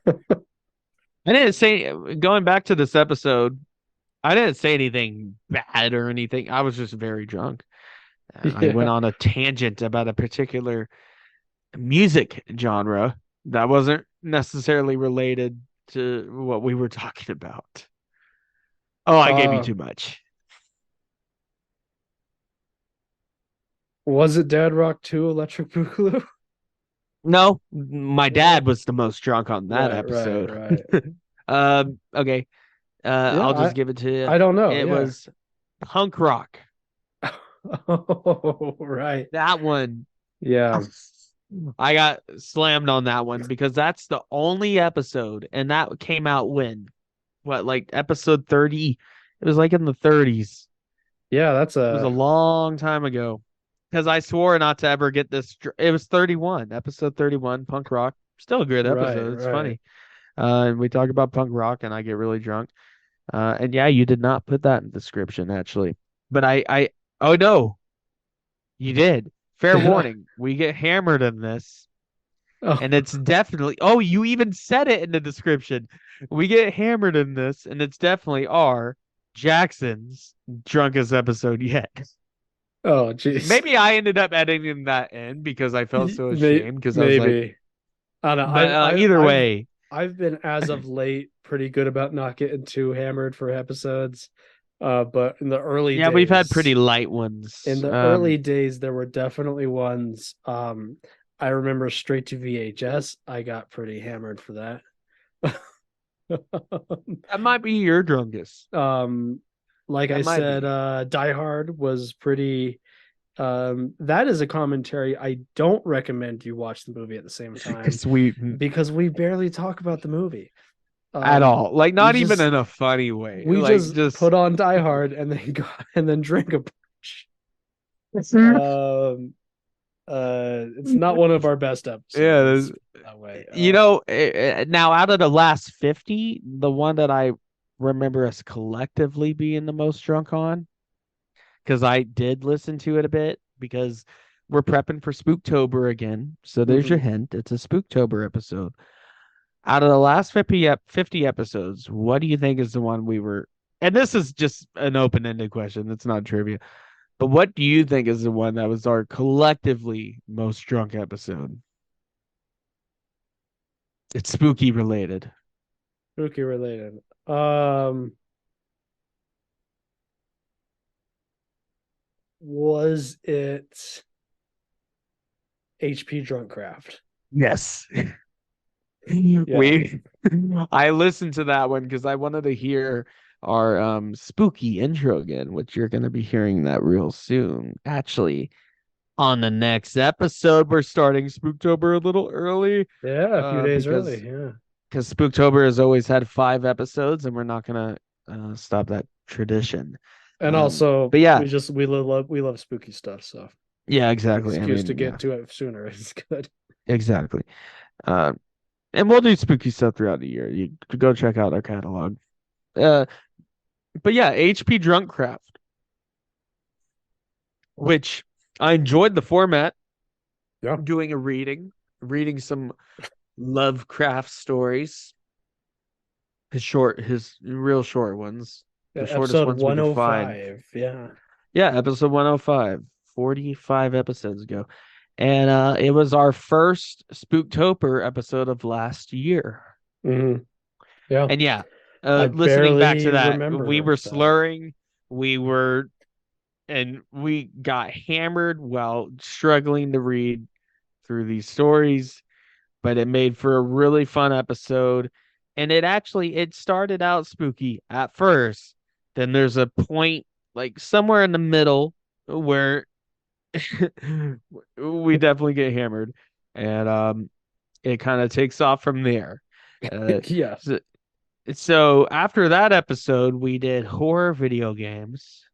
didn't say, going back to this episode, I didn't say anything bad or anything. I was just very drunk. I went on a tangent about a particular music genre that wasn't necessarily related to what we were talking about. Oh, I gave you too much. Was it Dad Rock 2 Electric Boogaloo? No, my dad was the most drunk on that Right, episode. right. Okay. I'll just give it to you. I don't know. It was punk rock. Oh, right. That one. Yeah. I got slammed on that one because that's the only episode, and that came out when? What, like episode 30? It was like in the 30s. Yeah, It was a long time ago. Because I swore not to ever get this. It was 31, episode 31, punk rock. Still a good episode. It's funny. And we talk about punk rock, and I get really drunk. And yeah, you did not put that in the description, actually. But oh no, you did. Fair warning. We get hammered in this. Oh. And it's definitely, oh, you even said it in the description. We get hammered in this, and it's definitely our Jackson's drunkest episode yet. Oh, jeez. Maybe I ended up editing that in because I felt so ashamed. Because I was like, I don't know. but, either way, I've been as of late pretty good about not getting too hammered for episodes. But in the early days, we've had pretty light ones. In the early days, there were definitely ones. I remember straight to VHS. I got pretty hammered for that. That might be your drunkest. Like I said, Die Hard was pretty. That is a commentary. I don't recommend you watch the movie at the same time because we barely talk about the movie at all. Like not even in a funny way. We like, just put on Die Hard and then go and then drink a bunch. It's not one of our best episodes. Yeah, that way. Now out of the last 50, the one that I remember us collectively being the most drunk on, because I did listen to it a bit because we're prepping for Spooktober again. So there's your hint. It's a Spooktober episode. Out of the last 50 episodes, what do you think is the one we were? And this is just an open-ended question. It's not trivia. But what do you think is the one that was our collectively most drunk episode? It's spooky related. Spooky related. Was it HP Drunkcraft? Yes. Yeah. I listened to that one because I wanted to hear our spooky intro again, which you're gonna be hearing that real soon. Actually, on the next episode, we're starting Spooktober a little early. Yeah, a few days Because early. Yeah. Spooktober has always had 5 episodes, and we're not gonna stop that tradition. And also But yeah, we love spooky stuff, so yeah, an exactly. excuse to Yeah, get to it sooner is good. exactly. And we'll do spooky stuff throughout the year. You could go check out our catalog. Uh, but yeah, HP Drunkcraft, which I enjoyed the format. Yeah. Doing a reading some Lovecraft stories. His real short ones, the shortest Episode ones we could find. 105. Yeah. Yeah, episode 105, 45 episodes ago. And it was our first Spooktober episode of last year. Mm-hmm. Yeah. And yeah, I listening back to barely that, remember we were that. slurring, we got hammered while struggling to read through these stories, but it made for a really fun episode. And it started out spooky at first. Then there's a point like somewhere in the middle where we definitely get hammered, and it kind of takes off from there. Yeah. So after that episode, we did horror video games.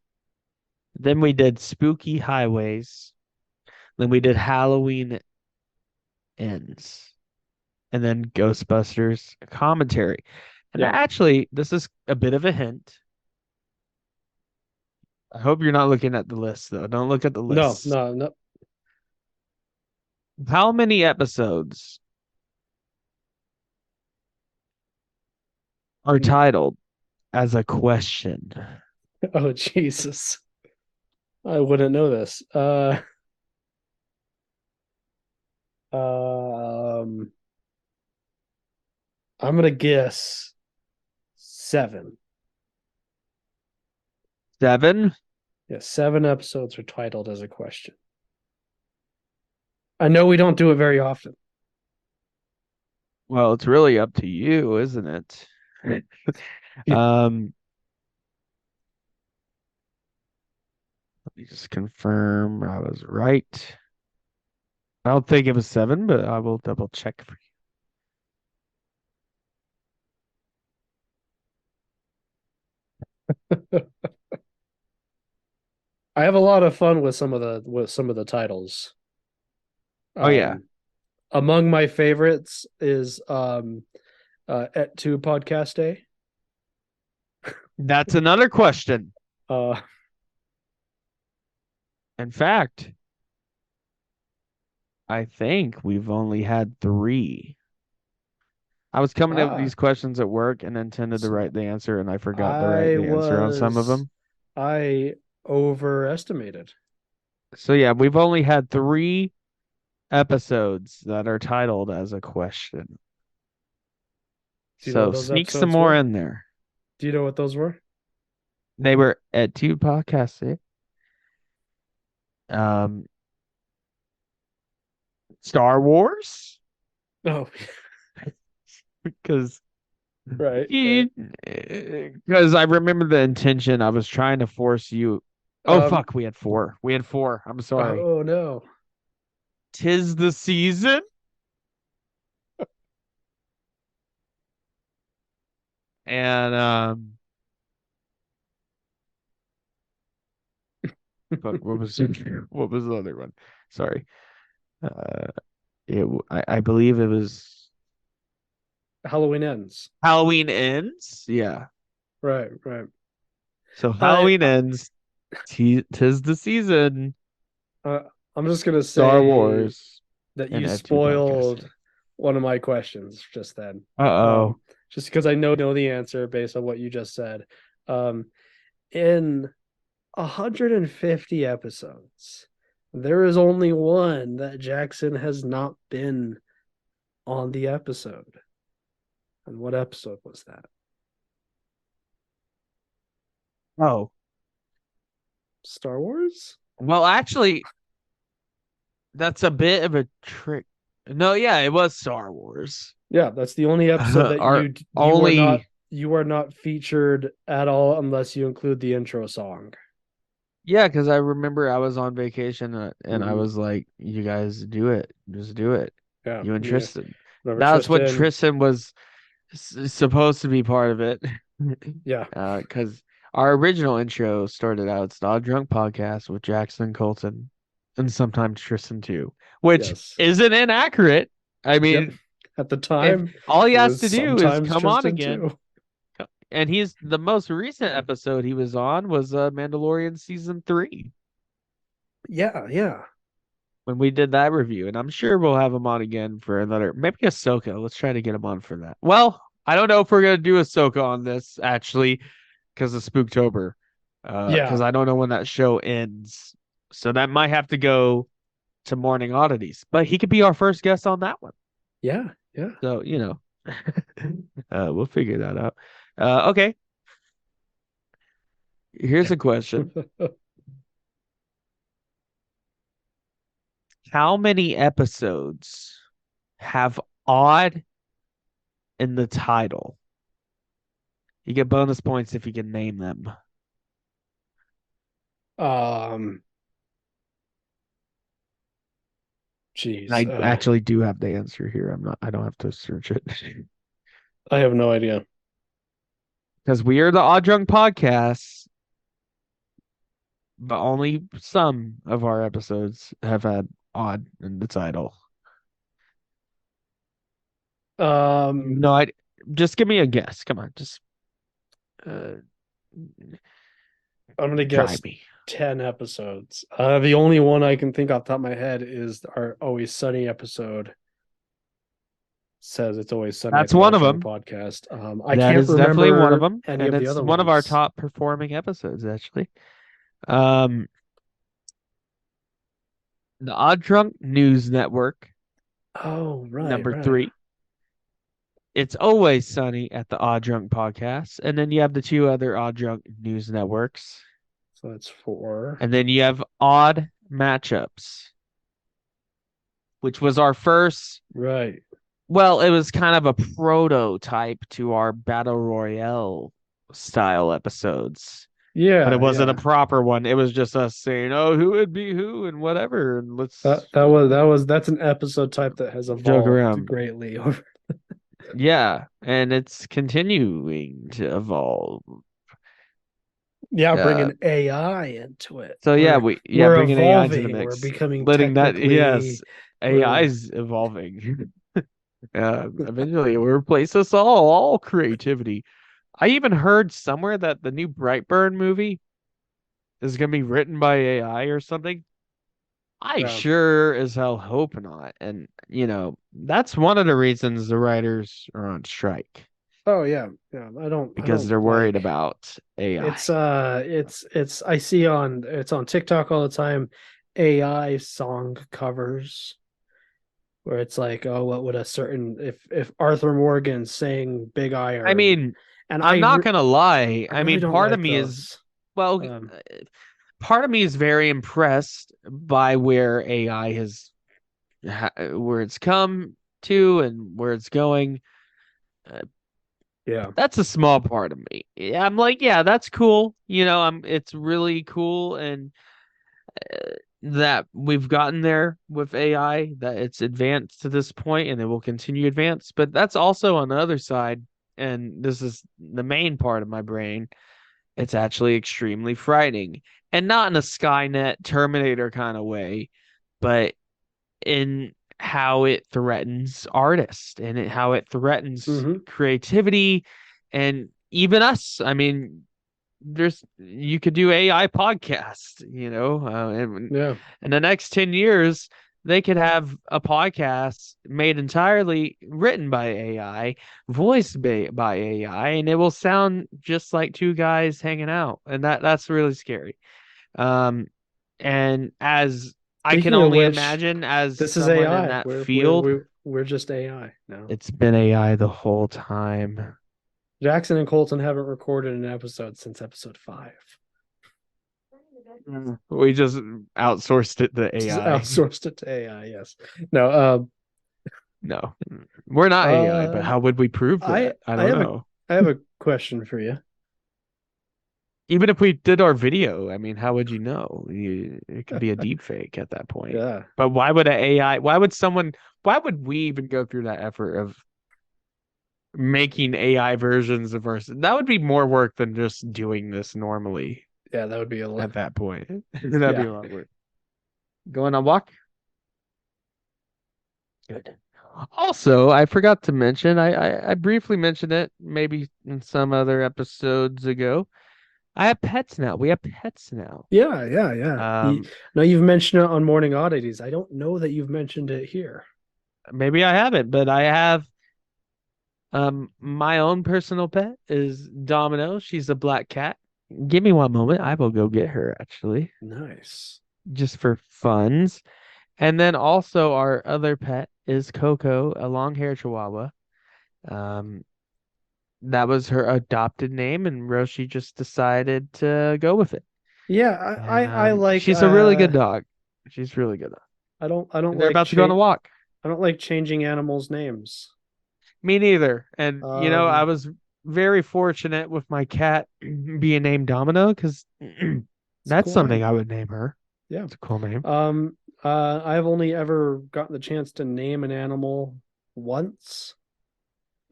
Then we did spooky highways. Then we did Halloween ends. And then Ghostbusters commentary. And Yeah. actually, this is a bit of a hint. I hope you're not looking at the list, though. Don't look at the No, list. no. How many episodes are titled as a question? Oh, Jesus. I wouldn't know this. Um, I'm gonna guess 7. 7? Yeah, 7 episodes are titled as a question. I know we don't do it very often. Well, it's really up to you, isn't it? Let me just confirm I was right. I don't think it was 7, but I will double check for I have a lot of fun with some of the titles. Oh, yeah. Among my favorites is Et Tu Podcast Day. That's another question. Uh In fact, I think we've only had 3. I was coming up with these questions at work and intended to write the answer, and I forgot to write the answer on some of them. I overestimated. So yeah, we've only had 3 episodes that are titled as a question. So sneak some more in there. Do you know what those were? They were at 2 podcasts. Star Wars? Oh, Because right. Because I remember the intention. I was trying to force you. Oh, fuck. We had 4. I'm sorry. Oh, no. 'Tis the season. And fuck, what was the other one? Sorry. I believe it was Halloween Ends. Halloween Ends. Yeah. Right. So Halloween Ends. Tis the season. I'm just gonna say Star Wars that you spoiled one of my questions just then. Just because I know the answer based on what you just said. In 150 episodes. There is only one that Jackson has not been on the episode. And what episode was that? Oh, Star Wars? well, actually, that's a bit of a trick. No, yeah, it was Star Wars. Yeah, that's the only episode that Our you only are not featured at all unless you include the intro song. Yeah, because I remember I was on vacation and I Mhm. was like, "You guys do it, just do it." Yeah, You and yeah. Tristan. Whenever That's what Tristan, Tristan was supposed to be part of it. yeah, Because our original intro started out, it's Not a Drunk Podcast with Jackson Colton and sometimes Tristan too, which yes, isn't inaccurate. I yep. mean, At the if time, all he it has was to do is sometimes come on Tristan again, too. and he's the most recent episode he was on was Mandalorian season 3 Yeah, yeah. when we did that review, and I'm sure we'll have him on again for another, maybe Ahsoka. Let's try to get him on for that. Well, I don't know if we're gonna do Ahsoka on this actually because of Spooktober, Yeah, because I don't know when that show ends, so that might have to go to Morning Oddities. But he could be our first guest on that one, yeah, yeah. so we'll figure that out. Okay, here's a question: how many episodes have odd in the title? You get bonus points if you can name them. Um, Jeez, I actually do have the answer here. I don't have to search it. I have no idea. Because we are the Odd Drunk Podcast, but only some of our episodes have had odd in the title. No, I just give me a guess. Come on, just I'm gonna try guess me. 10 episodes. The only one I can think off the top of my head is our Always Sunny episode. Says it's always sunny. That's one of them. Podcast. I can't is definitely one of them, any and of the it's other one of our ones. top performing episodes, actually. The Odd Drunk News Network, Oh, right. number right. 3. It's Always Sunny at the Odd Drunk Podcast, and then you have the 2 other Odd Drunk News Networks. So that's 4. And then you have Odd Matchups, which was our first. Right. Well, it was kind of a prototype to our Battle Royale style episodes. Yeah. But it wasn't a proper one. It was just us saying, "Oh, who would be who and whatever." And let's that's an episode type that has evolved around. greatly over. Yeah, and it's continuing to evolve. Yeah, bringing AI into it. So we're bringing AI into the evolving, mix. We're becoming letting that technically- AI's evolving. Eventually it will replace us all creativity. I even heard somewhere that the new Brightburn movie is gonna be written by AI or something. I Yeah. sure as hell hope not. And that's one of the reasons the writers are on strike, Oh yeah, yeah. because they're worried about AI. It's I see it's on TikTok all the time, AI song covers where it's like, oh, what would a certain if Arthur Morgan sang Big Iron? I mean, and I'm not gonna lie. I really mean, don't part like of me those. is part of me is very impressed by where AI has where it's come to and where it's going. Yeah. That's a small part of me. Yeah, I'm like, yeah, that's cool. It's really cool, and that we've gotten there with AI, that it's advanced to this point and it will continue to advance. But that's also on the other side, and this is the main part of my brain. It's actually extremely frightening, and not in a Skynet Terminator kind of way, but in how it threatens artists and how it threatens creativity and even us. I mean, you could do AI podcast, and in the next 10 years, they could have a podcast made entirely written by AI, voiced by AI, and it will sound just like 2 guys hanging out. And that's really scary. And as I can Speaking of only which, imagine, as this is someone in AI. that We're field, we're just AI now. it's been AI the whole time. Jackson and Colton haven't recorded an episode since episode 5. We just outsourced it to Just AI. outsourced it to AI. Yes. No. No, we're not AI, but Uh, how would we prove that? I don't know. I have a question for you. Even if we did our video, I mean, how would you know? It could be a deep fake at that point. Yeah. But why would an AI, why would we even go through that effort of making AI versions of us? That would be more work than just doing this normally Yeah, that would be a lot. at that point. That'd be Yeah. a lot of work. Going on walk? Good. Also, I forgot to mention, I briefly mentioned it maybe in some other episodes ago. I have pets now. We have pets now. Yeah, yeah, yeah. No, you've mentioned it on Morning Oddities. I don't know that you've mentioned it here. Maybe I haven't, but I have my own personal pet is Domino. She's a black cat. Give me one moment. I will go get her actually, Nice. just for funs. And then also our other pet is Coco, a long-haired Chihuahua. Um, that was her adopted name, and Roshi just decided to go with it. Yeah, And I like she's a really good dog. She's really good dog. I don't And they're like about to go on a walk. I don't like changing animals' names. Me neither. And I Um, was very fortunate with my cat being named Domino because it's a that's cool something name. I would name her. Yeah. It's a cool name. I've only ever gotten the chance to name an animal once.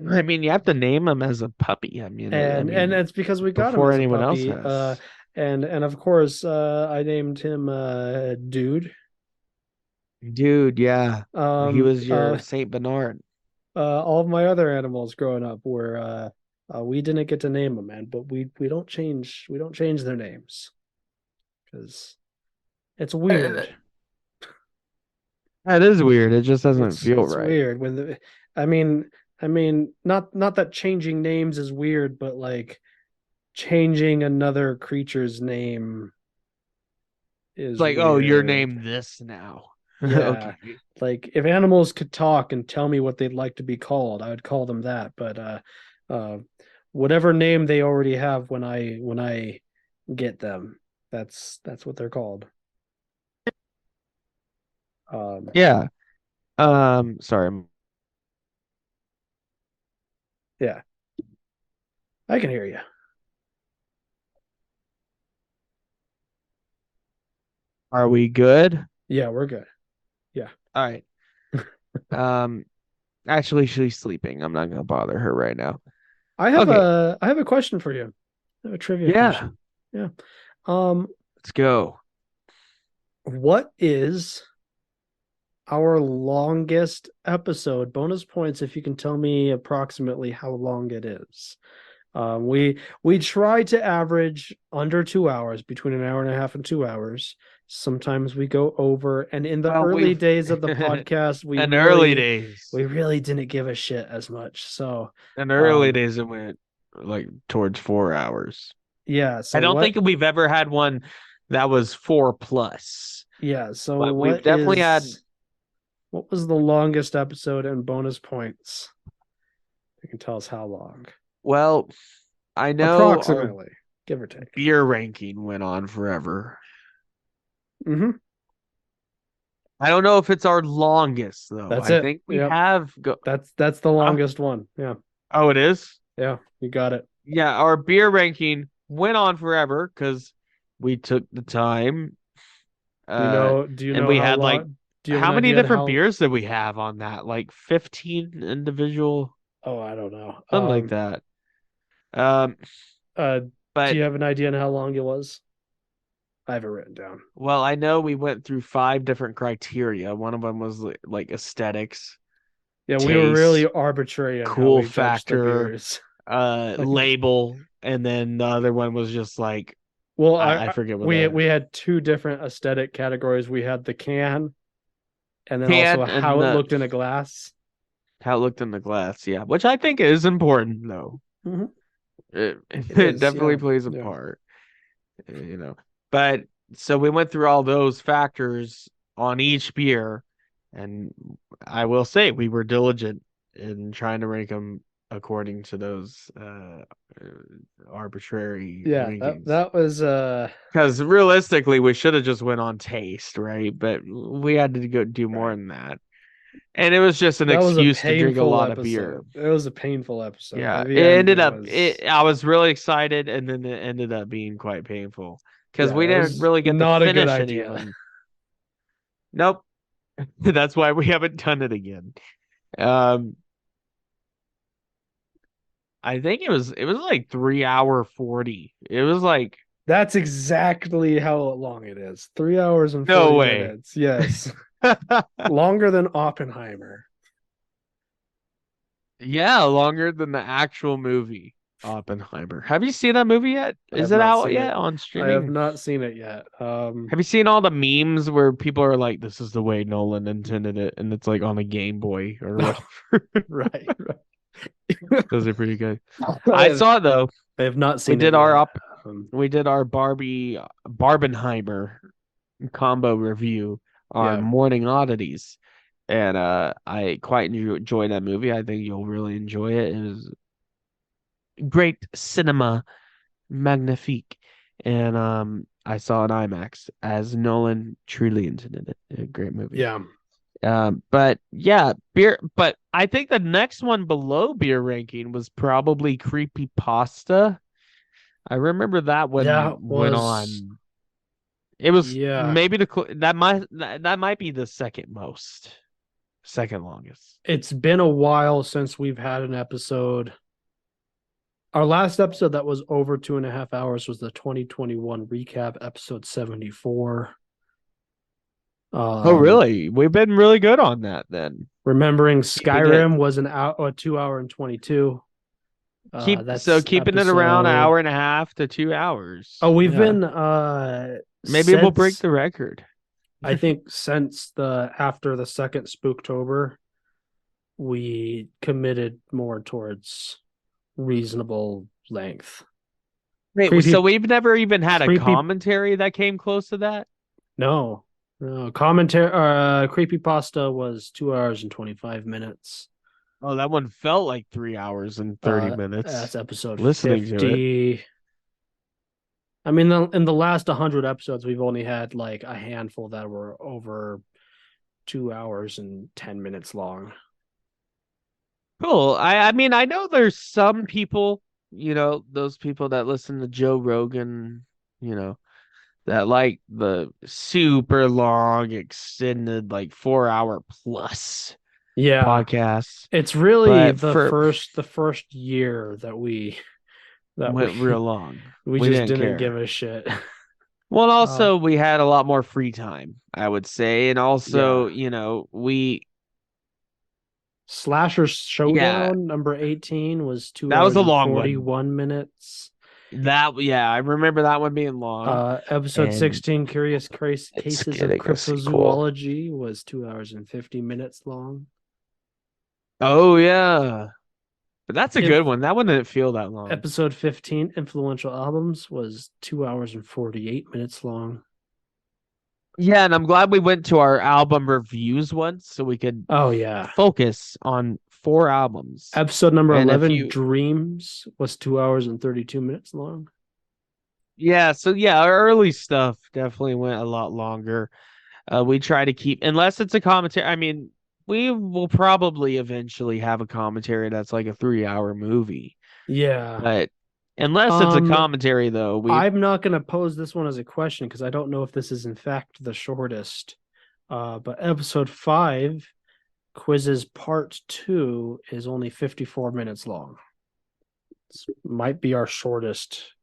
I mean, you have to name him as a puppy. I mean, And it's because we got him before as a anyone else puppy. has. And of course, I named him Dude. Dude, yeah. He was your Uh, Saint Bernard. all of my other animals growing up were we didn't get to name them, man, but we don't change their names because it's weird. That is weird. It just doesn't feel It's right. weird when I mean not that changing names is weird, but like changing another creature's name is Like, oh, you're weird. named this now. Yeah. Okay. Like if animals could talk and tell me what they'd like to be called, I would call them that. But whatever name they already have when I get them, that's what they're called. Yeah. Sorry. Yeah, I can hear you. Are we good? Yeah, we're good. All right. Um, actually, she's sleeping. I'm not gonna bother her right now. I have Okay. I have a question for you. I have a trivia Yeah. question. Yeah. Um, Let's go. what is our longest episode? Bonus points if you can tell me approximately how long it is. We try to average under 2 hours, between an hour and a half and 2 hours. Sometimes we go over, and in the early days of the podcast, we really didn't give a shit as much. So in the early days, it went like towards 4 hours. yeah, so I don't think we've ever had one that was 4+. Yeah, so but we've definitely had. What was the longest episode and bonus points? You can tell us how long. Well, I know approximately, give or take. Beer ranking went on forever. Mm-hmm. I don't know if it's our longest though. That's I it. think we Yep. have That's the longest one. Yeah. Oh, it is? Yeah, you got it. Yeah, our beer ranking went on forever because we took the time. Do you and know we how had long, like do you have how an many idea different beers did we have on that? Like 15 individual, Oh, I don't know. something like that. Do But you have an idea on how long it was? I have it written down. well, I know we went through 5 different criteria. One of them was like aesthetics. Yeah, we were really taste, arbitrary on how cool we judged the factor, beers. label, and then the other one was just like, Well, I forget what we had 2 different aesthetic categories. We had the can, and then Can also and how it looked in a glass. how it looked in the glass, yeah, which I think is important though. Mhm. It is, definitely yeah. plays a Yeah. part, but so we went through all those factors on each beer, and I will say we were diligent in trying to rank them according to those arbitrary Yeah, rankings. that was Because realistically, we should have just went on taste, right? But we had to go do more than that. And it was just an that was a excuse to drink a painful lot episode. of beer. It was a painful episode. Yeah, At the it end, ended it up. was I was really excited, and then it ended up being quite painful because yeah, we it didn't was really get to not a good finish any idea. of them. Nope. That's why we haven't done it again. Um, I think it was like 3 hour 40. It was like That's exactly how long it is. 3 hours and no 40 way. minutes. Yes. Longer than Oppenheimer. Yeah, longer than the actual movie Oppenheimer. Have you seen that movie yet? I Is have it not out seen yet it. on I have streaming? not seen it yet. Have you seen all the memes where people are like, "This is the way Nolan intended it," and it's like on a Game Boy or whatever? right. Those are pretty good. I saw it though. I have not We seen did it our yet. we did our Barbenheimer combo review on Yeah. Morning Oddities, and I quite enjoyed that movie. I think you'll really enjoy it. It was great cinema, magnifique, and I saw an IMAX as Nolan truly intended it. A great movie. Yeah. But yeah, beer. But I think the next one below beer ranking was probably Creepy Pasta. I remember that one That went was on. It was yeah. maybe that might be the second longest. It's been a while since we've had an episode. Our last episode that was over 2.5 hours was the 2021 recap, episode 74. Oh, really? We've been really good on that then. Remembering Skyrim was an hour, 2 hour and 22. Keeping it around an hour and a half to 2 hours. Oh, we've been maybe we'll break the record. I think since after the second Spooktober, we committed more towards reasonable length. Wait, so we've never even had a commentary that came close to that? No. Commentary Creepypasta was 2 hours and 25 minutes. Oh, that one felt like 3 hours and 30 minutes. That's episode listening 50. To it. I mean, in the last 100 episodes, we've only had like a handful that were over 2 hours and 10 minutes long. Cool. I mean, I know there's some people, those people that listen to Joe Rogan, that like the super long, extended, like 4 hour plus podcasts. It's really the first year that went real long. We just didn't give a shit. Well, also we had a lot more free time, I would say, and also we Slasher Showdown number 18 was 2 that hours was a long 41 minutes. I remember that one being long. Episode 16, Curious Cases of Cryptozoology, was 2 hours and 50 minutes long. Oh yeah, but that's a good one. That one didn't feel that long. Episode 15, Influential Albums, was 2 hours and 48 minutes long. Yeah, and I'm glad we went to our album reviews once so we could focus on 4 albums. Episode number 11, Dreams, was 2 hours and 32 minutes long. Yeah, so our early stuff definitely went a lot longer. We try to keep, unless it's a commentary. I mean, we will probably eventually have a commentary that's like a 3-hour movie. Yeah. But unless it's a commentary, though, I'm not going to pose this one as a question because I don't know if this is in fact the shortest. But episode 5, Quizzes Part 2, is only 54 minutes long. This might be our shortest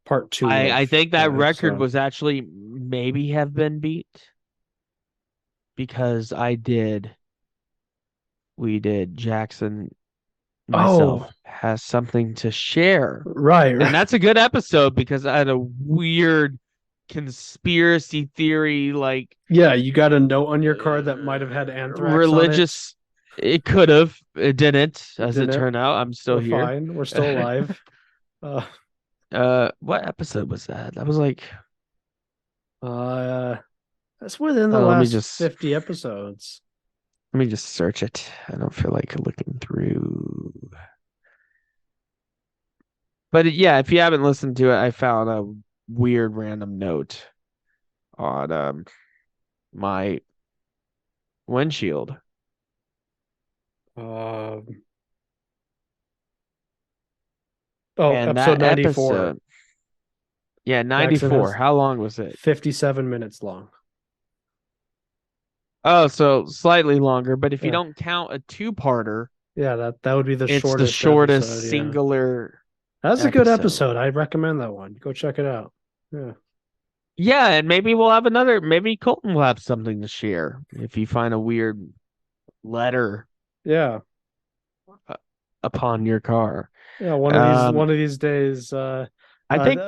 Part 2. I think that record was actually maybe have been beat because we did Jackson myself has something to share. Right. And that's a good episode because I had a weird conspiracy theory, like you got a note on your card that might have had anthrax religious on it could have. It didn't, it turned out. I'm still here. Fine. We're still alive. What episode was that? That was like That's within the Let me last just 50 episodes. search it. I don't feel like looking through. But yeah, if you haven't listened to it, I found a weird random note on my windshield. Um, And episode that 94. episode, yeah, Jackson 94. has How long was it? 57 minutes long. Oh, so slightly longer, but if you Yeah. don't count a two-parter, Yeah, that would be the it's the shortest shortest episode. Yeah. singular That's a good episode. episode. I'd recommend that one. Go check it out. Yeah. Yeah, and maybe we'll have another, maybe Colton will have something to share if you find a weird letter Yeah. upon your car. Yeah, Um, one of these days I think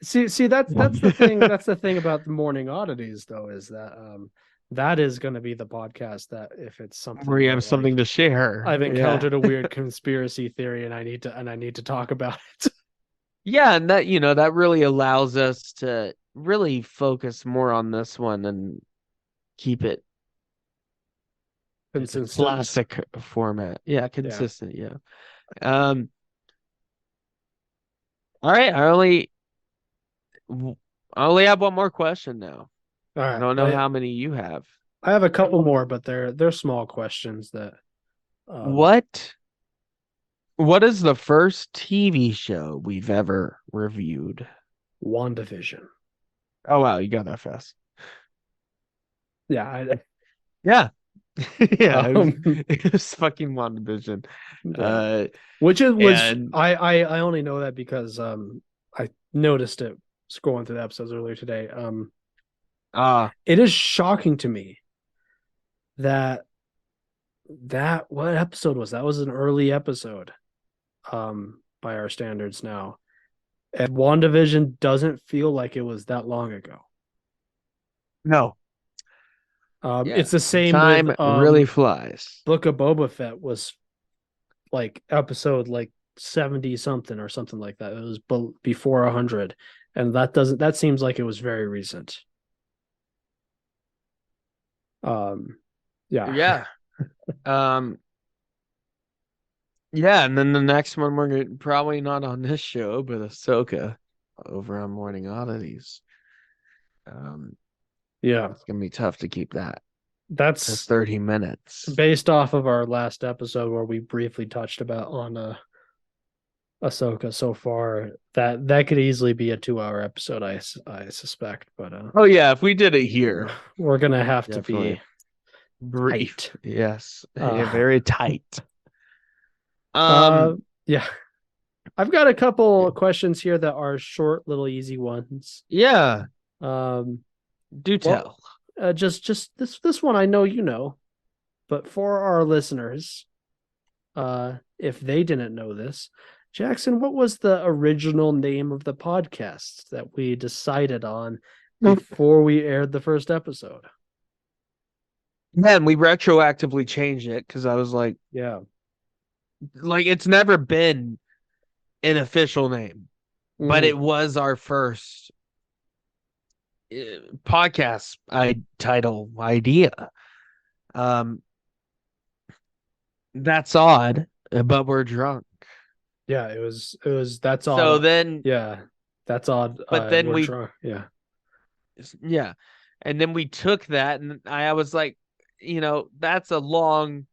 see that's the thing about the morning oddities though is that that is going to be the podcast that if it's something where you that, have something like, to share. I've Yeah. encountered a weird conspiracy theory and I need to talk about it. Yeah, and that, that really allows us to really focus more on this one and keep it Consistent. classic format. Yeah, consistent. Yeah. All right. I only have one more question now. All right. I don't know how many you have. I have a couple more, but they're small questions that. What is the first TV show we've ever reviewed? WandaVision. Oh wow, you got that fast. Yeah. Yeah. Yeah, it was fucking WandaVision. Yeah. I only know that because I noticed it scrolling through the episodes earlier today. It is shocking to me that what episode was that? Was an early episode by our standards now. And WandaVision doesn't feel like it was that long ago. No. It's the same time with really flies. Book of Boba Fett was like episode like 70 something or something like that. It was before 100, and that seems like it was very recent. Yeah. Yeah, and then the next one we're probably not on this show, but Ahsoka over on Morning Oddities. Yeah, it's gonna be tough to keep that. That's 30 minutes based off of our last episode where we briefly touched about on Ahsoka so far. That could easily be a 2-hour episode, I suspect. But oh yeah, if we did it here, we're gonna have definitely. To be brief. Tight. Yes, very tight. Yeah. I've got a couple questions here that are short, little, easy ones. Yeah. Do tell. Just this one I know you know, but for our listeners, if they didn't know this, Jackson, what was the original name of the podcast that we decided on before we aired the first episode? Man, we retroactively changed it because I was like, yeah, like it's never been an official name, but it was our first podcast title idea. That's odd, but we're drunk. Yeah, it was that's odd. So then, yeah, that's odd. But then drunk. Yeah, and then we took that, and I was like, that's a long.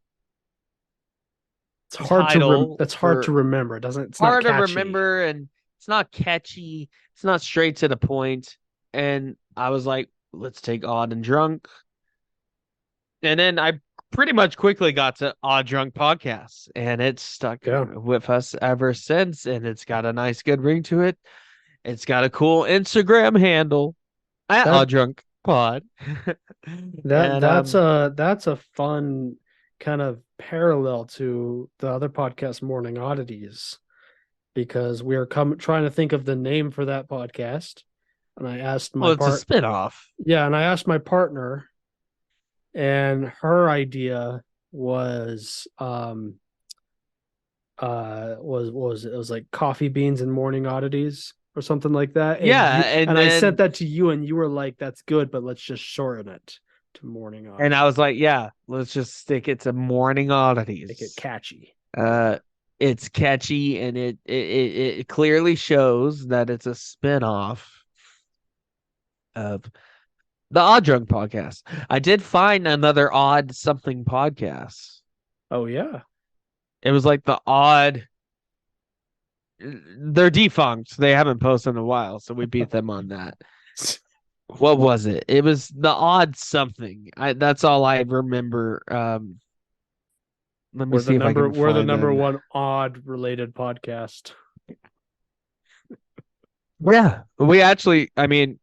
It's hard to that's hard to remember. It's hard to remember, and it's not catchy. It's not straight to the point. And I was like, let's take Odd and Drunk. And then I pretty much quickly got to Odd Drunk Podcast, and it's stuck with us ever since. And it's got a nice, good ring to it. It's got a cool Instagram handle at Odd Drunk Pod. That's a fun kind of parallel to the other podcast, Morning Oddities, because we are trying to think of the name for that podcast. And I asked my it's a spinoff. Yeah, and I asked my partner, and her idea was it was like Coffee Beans and Morning Oddities. or something like that. And Yeah, and I sent that to you, and you were like, "That's good, but let's just shorten it to morning oddities." And I was like, yeah, let's just stick it to morning oddities. Make it catchy. It's catchy, and it clearly shows that it's a spinoff of the Odd Drunk podcast. I did find another Odd Something podcast. Oh yeah. It was like the Odd. They're defunct. They haven't posted in a while, so we beat them on that. What was it? It was the Odd Something. That's all I remember. Let me see if I can We're the find number them. one odd related podcast. Yeah, we actually. I mean,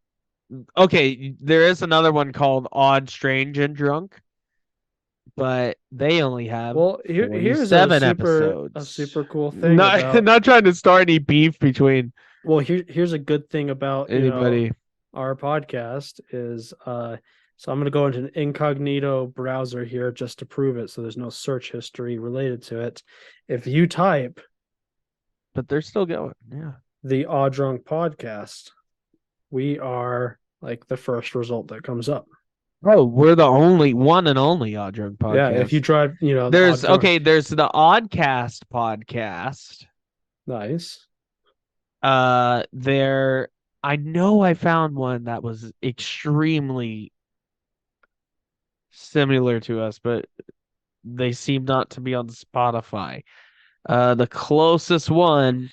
okay, there is another one called Odd, Strange, and Drunk, but they only have here's 47 a episodes. super cool thing. Not trying to start any beef between Here's a good thing about anybody. Our podcast is so I'm going to go into an incognito browser here just to prove it, so there's no search history related to it. If you type, but they're still going. Yeah, the Odd Drunk podcast, we are like the first result that comes up. Oh, we're the only one and only Odd Drunk podcast. Yeah, if you drive, there's the Oddcast podcast. Nice. I know I found one that was extremely similar to us, but they seem not to be on Spotify. The closest one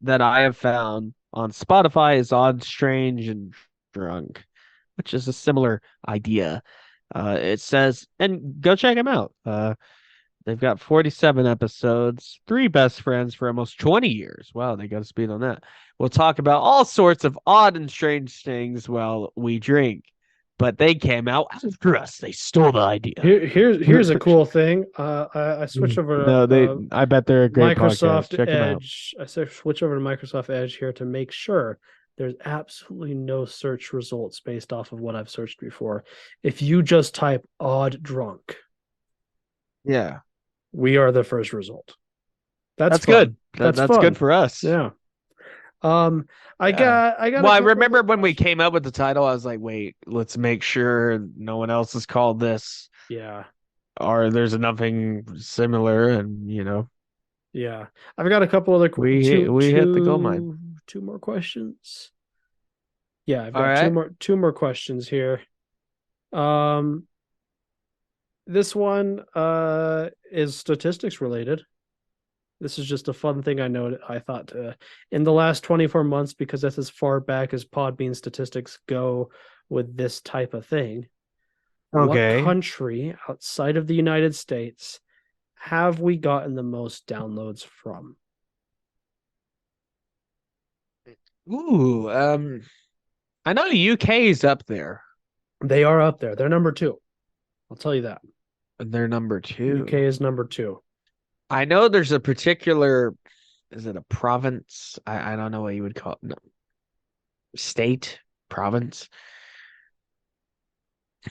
that I have found on Spotify is Odd, Strange, and Drunk, which is a similar idea. It says, and go check them out. They've got 47 episodes, 3 best friends for almost 20 years. Wow, they got a speed on that. We'll talk about all sorts of odd and strange things while we drink. But they came out after us. They stole the idea. Here's a cool thing. I switched over to I bet they're a great Microsoft podcast. Check Edge. I switch over to Microsoft Edge here to make sure there's absolutely no search results based off of what I've searched before. If you just type Odd Drunk, yeah, we are the first result. That's good. That's fun. Good for us. Yeah. I got. Well, I remember when we came up with the title, I was like, wait, let's make sure no one else has called this. Yeah. Or there's nothing similar, and Yeah, I've got a couple other. We hit the gold mine. 2 more questions. Yeah, I've got two more questions here. This one is statistics related. This is just a fun thing I thought in the last 24 months, because that's as far back as Podbean statistics go with this type of thing. Okay. What country outside of the United States have we gotten the most downloads from? Ooh, I know the UK is up there. They are up there. They're number 2. I'll tell you that. They're number 2. UK is number 2. I know there's a particular, is it a province? I don't know what you would call it. No. State, province,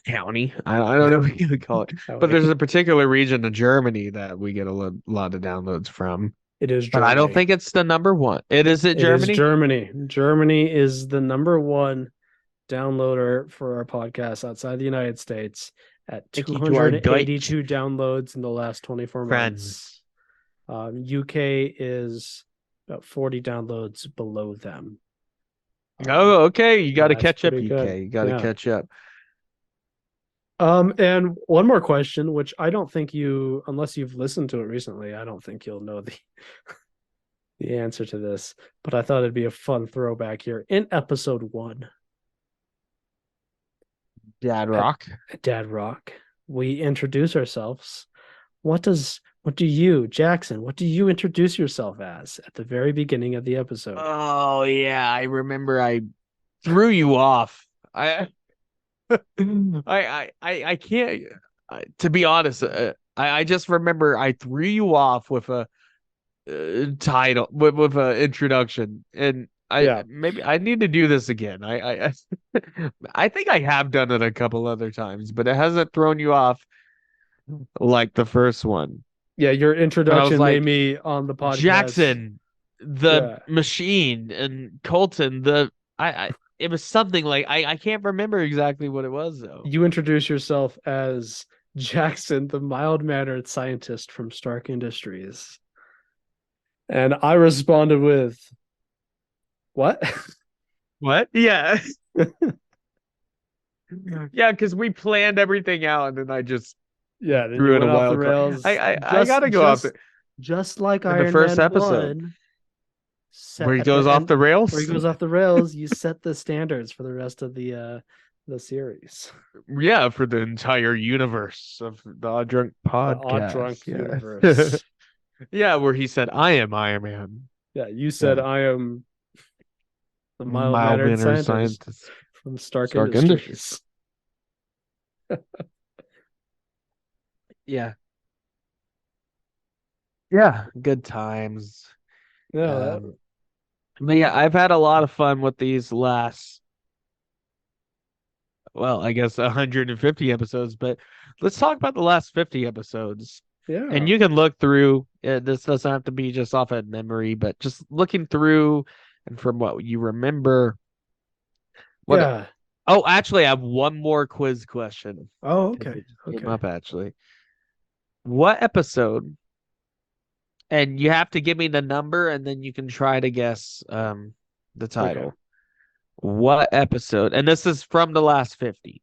county. I don't know what you would call it. But there's a particular region of Germany that we get a lot of downloads from. It is Germany. But I don't think it's the number 1. Germany? It is Germany. Germany is the number 1 downloader for our podcast outside the United States at 282 downloads in the last 24 months. UK is about 40 downloads below them. Oh, okay. You got to catch up, UK. Good. You got to catch up. And one more question, which I don't think unless you've listened to it recently, I don't think you'll know the answer to this. But I thought it'd be a fun throwback here. In episode 1, Dad Rock, we introduce ourselves. What do you, Jackson, what do you introduce yourself as at the very beginning of the episode? Oh yeah, I remember I threw you off. I can't, to be honest, I just remember I threw you off with a title, with an introduction, and maybe I need to do this again. I think I have done it a couple other times, but it hasn't thrown you off like the first one. Yeah, your introduction made me on the podcast. Jackson, the machine and Colton. It was something like I can't remember exactly what it was though. You introduce yourself as Jackson, the mild-mannered scientist from Stark Industries. And I responded with, what? What? Yeah. Yeah, because we planned everything out and then I just Yeah, then threw you in a went off wild the card. rails. I gotta go off Just like in the Iron first Man episode 1, where he goes off the rails. where he goes off the rails, you set the standards for the rest of the series. Yeah, for the entire universe of the Odd Drunk podcast. The Odd Drunk yeah. universe. Yeah, where he said, "I am Iron Man." Yeah, you said Yeah. I am the Mild-mannered mild-mannered scientist from Stark Industries. Yeah. Yeah, good times. Yeah, But yeah, I've had a lot of fun with these last, well, I guess 150 episodes, but let's talk about the last 50 episodes. yeah. And you can look through, this doesn't have to be just off of memory, but just looking through and from what you remember. Oh, actually, I have one more quiz question. Oh, okay. Came up actually. What episode? And you have to give me the number, and then you can try to guess the title. Okay. What episode? And this is from the last 50.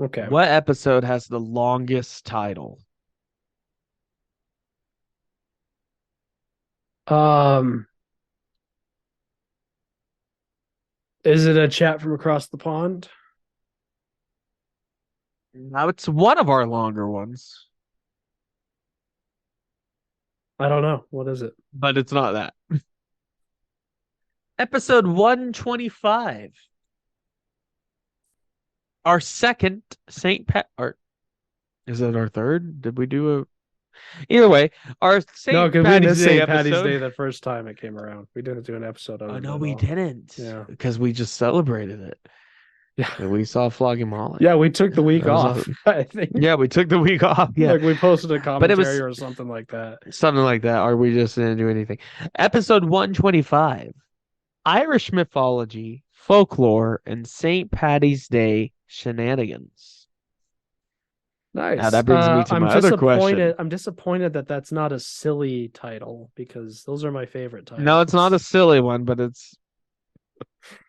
Okay. What episode has the longest title? Is it a chat from across the pond? Now it's one of our longer ones, I don't know. What is it? but it's not that. Episode 125. Our second St. Pat art. Is it our third? Did we do a either way? Our St. Patty's Day St. Patty's episode. Day the first time it came around. We didn't do an episode on it. Oh no, at we all. didn't. Yeah. Because we just celebrated it. Yeah. And we saw Flogging Molly. Yeah, we took the week That was off. awesome. I think. Yeah, we took the week off. Yeah. Like we posted a But it was- commentary or something like that. Something like that. Or we just didn't do anything. Episode 125. Irish mythology, folklore, and St. Patty's Day shenanigans. Nice. Now that brings me to my other question. I'm disappointed that that's not a silly title because those are my favorite titles. No, it's not a silly one, but it's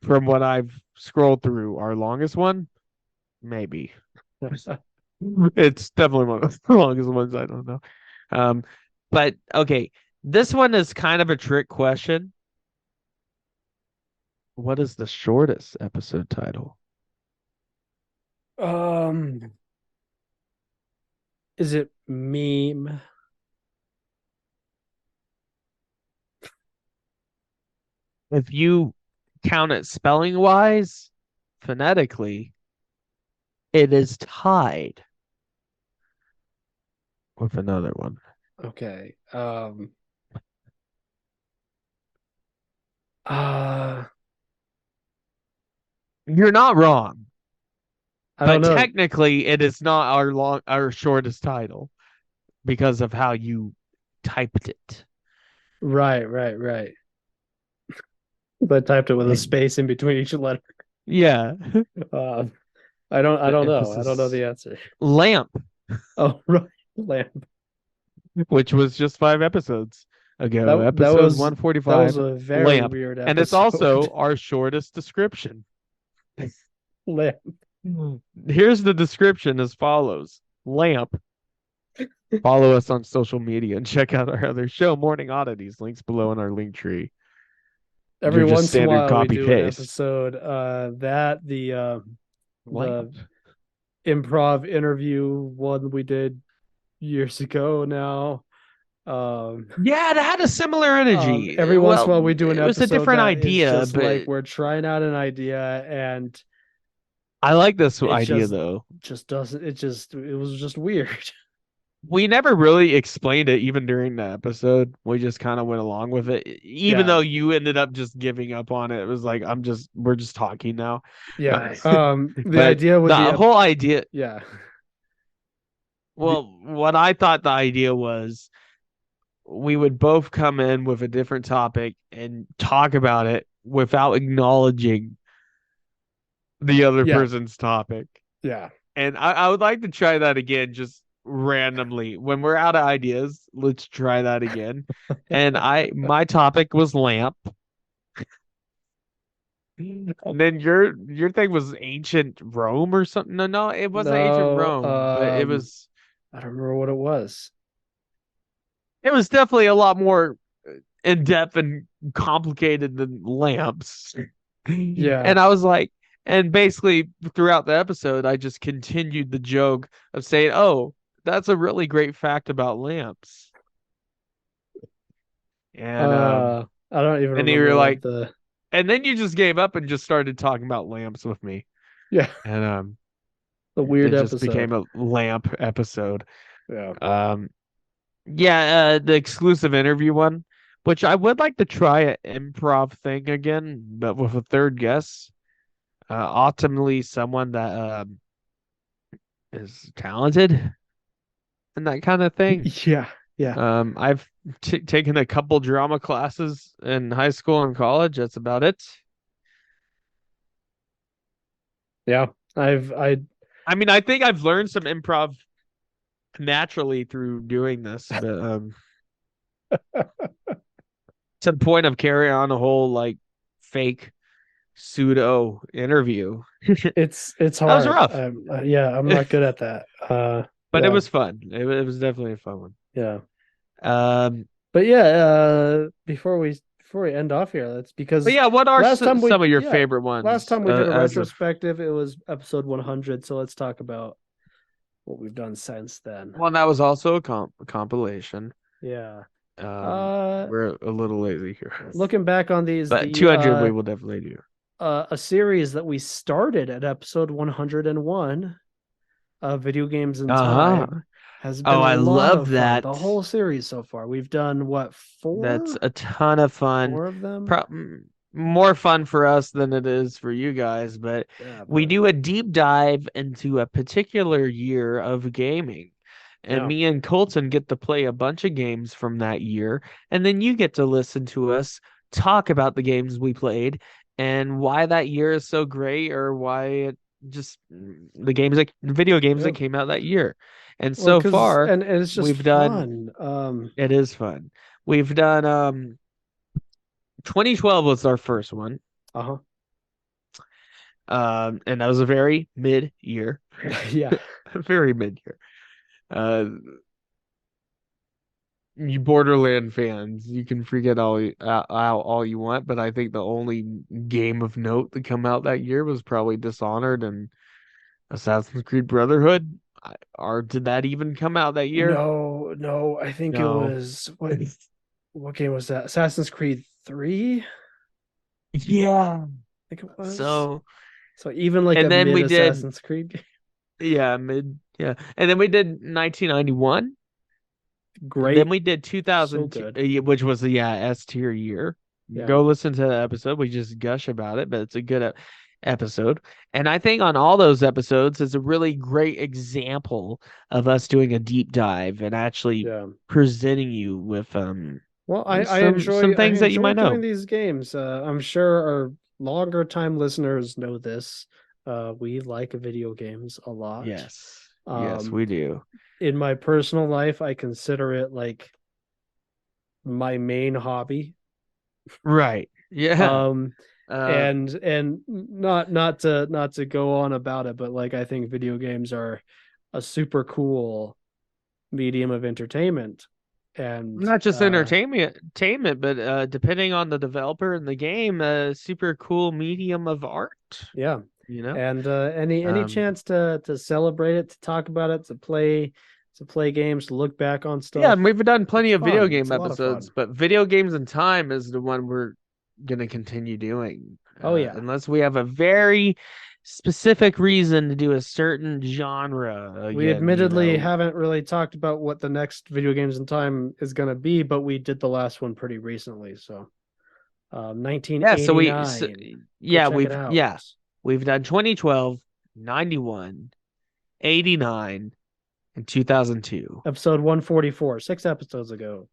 from what I've scrolled through, our longest one. Maybe. It's definitely one of the longest ones. I don't know. But okay, this one is kind of a trick question. What is the shortest episode title? Is it meme? If you count it spelling wise, phonetically, it is tied with another one. Okay. You're not wrong. I don't But know. technically, it is not our shortest title because of how you typed it. Right. But typed it with a space in between each letter. Yeah. I don't know. I don't know emphasis. the answer. Lamp, Oh, right. Lamp. which was just 5 episodes ago. That Episode was 145. That was a very Lamp. weird episode. And it's also our shortest description. Lamp. Here's the description as follows. Lamp. Follow us on social media and check out our other show, Morning Oddities. Links below in our link tree. Every You're just once in a standard while we copy do paste. an episode. The Lamp. improv interview one we did years ago now. Yeah, it had a similar energy. Every once in a while we do an it episode. was a different that is idea, just but like we're trying out an idea and I like this it idea just- though. it was just weird. We never really explained it even during the episode. We just kind of went along with it. Even Yeah. though you ended up just giving up on it. It was like we're just talking now. Yeah. The But idea with the whole idea, yeah. well, what I thought the idea was we would both come in with a different topic and talk about it without acknowledging the other Yeah. person's topic. Yeah. And I would like to try that again, just randomly. When we're out of ideas, let's try that again. And my topic was lamp. And then your thing was ancient Rome or something. No, it wasn't ancient No, Rome, but it was I don't remember what it was. definitely a lot more in depth and complicated than lamps. Yeah. And I was like, and basically throughout the episode, I just continued the joke of saying, "Oh, that's a really great fact about lamps." And I don't even and you remember were what like, the and then you just gave up and just started talking about lamps with me. yeah, And the weird it just episode. became a lamp episode. Yeah. The exclusive interview one, which I would like to try an improv thing again, but with a third guest. Optimally someone that is talented and that kind of thing. Yeah. Yeah. I've taken a couple drama classes in high school and college. That's about it. Yeah. I I mean, I think I've learned some improv naturally through doing this, but to the point of carrying on a whole like fake pseudo interview. it's hard. That was rough. Yeah, I'm not good at that. But yeah. it was fun. It was definitely a fun one. Yeah. Um, But yeah, before we end off here, that's because but yeah, what are last time some of your yeah, favorite ones? last time we did a as of- retrospective, it was episode 100. So let's talk about what we've done since then. Well, that was also a compilation. Yeah. We're a little lazy here. Looking back on these, But 200 we will definitely do. A series that we started at episode 101, Video Games in Time, has been I love fun. that. The whole series so far. We've done what, 4? That's a ton of fun. 4 of them. More fun for us than it is for you guys, but we do a deep dive into a particular year of gaming. And me and Colton get to play a bunch of games from that year, and then you get to listen to us talk about the games we played and why that year is so great, or why it just the video games that came out that year. And so far, and it's just we've fun. It is fun. We've done 2012 was our first one. Uh-huh. And that was a very mid year. Yeah. Very mid year. You Borderland fans, you can forget all you want, but I think the only game of note that come out that year was probably Dishonored and Assassin's Creed Brotherhood. Or did that even come out that year? No, I think it was what game was that? Assassin's Creed 3? Yeah, I think it was. So even like and then we did Assassin's Creed game. Yeah, mid. Yeah, and then we did 1991. Great. Then we did 2002, which was the S tier year. Yeah. Go listen to the episode. We just gush about it, but it's a good episode. And I think on all those episodes is a really great example of us doing a deep dive and actually presenting you with well, I enjoy some things that you might know. Doing these games. I'm sure our longer time listeners know this. We like video games a lot. Yes. Yes, we do. In my personal life, I consider it like my main hobby. Right. Yeah. And not to go on about it, but like I think video games are a super cool medium of entertainment. And not just entertainment, but depending on the developer and the game, a super cool medium of art. Yeah. You know, and any chance to celebrate it, to talk about it, to play games, to look back on stuff. Yeah, and we've done plenty of video game It's a lot of episodes, fun. but Video Games in Time is the one we're gonna continue doing. Oh yeah. Unless we have a very specific reason to do a certain genre. Again, We admittedly haven't really talked about what the next Video Games in Time is gonna be, but we did the last one pretty recently. So 1989. We've done 2012, 91, 89, and 2002. Episode 144, 6 episodes ago.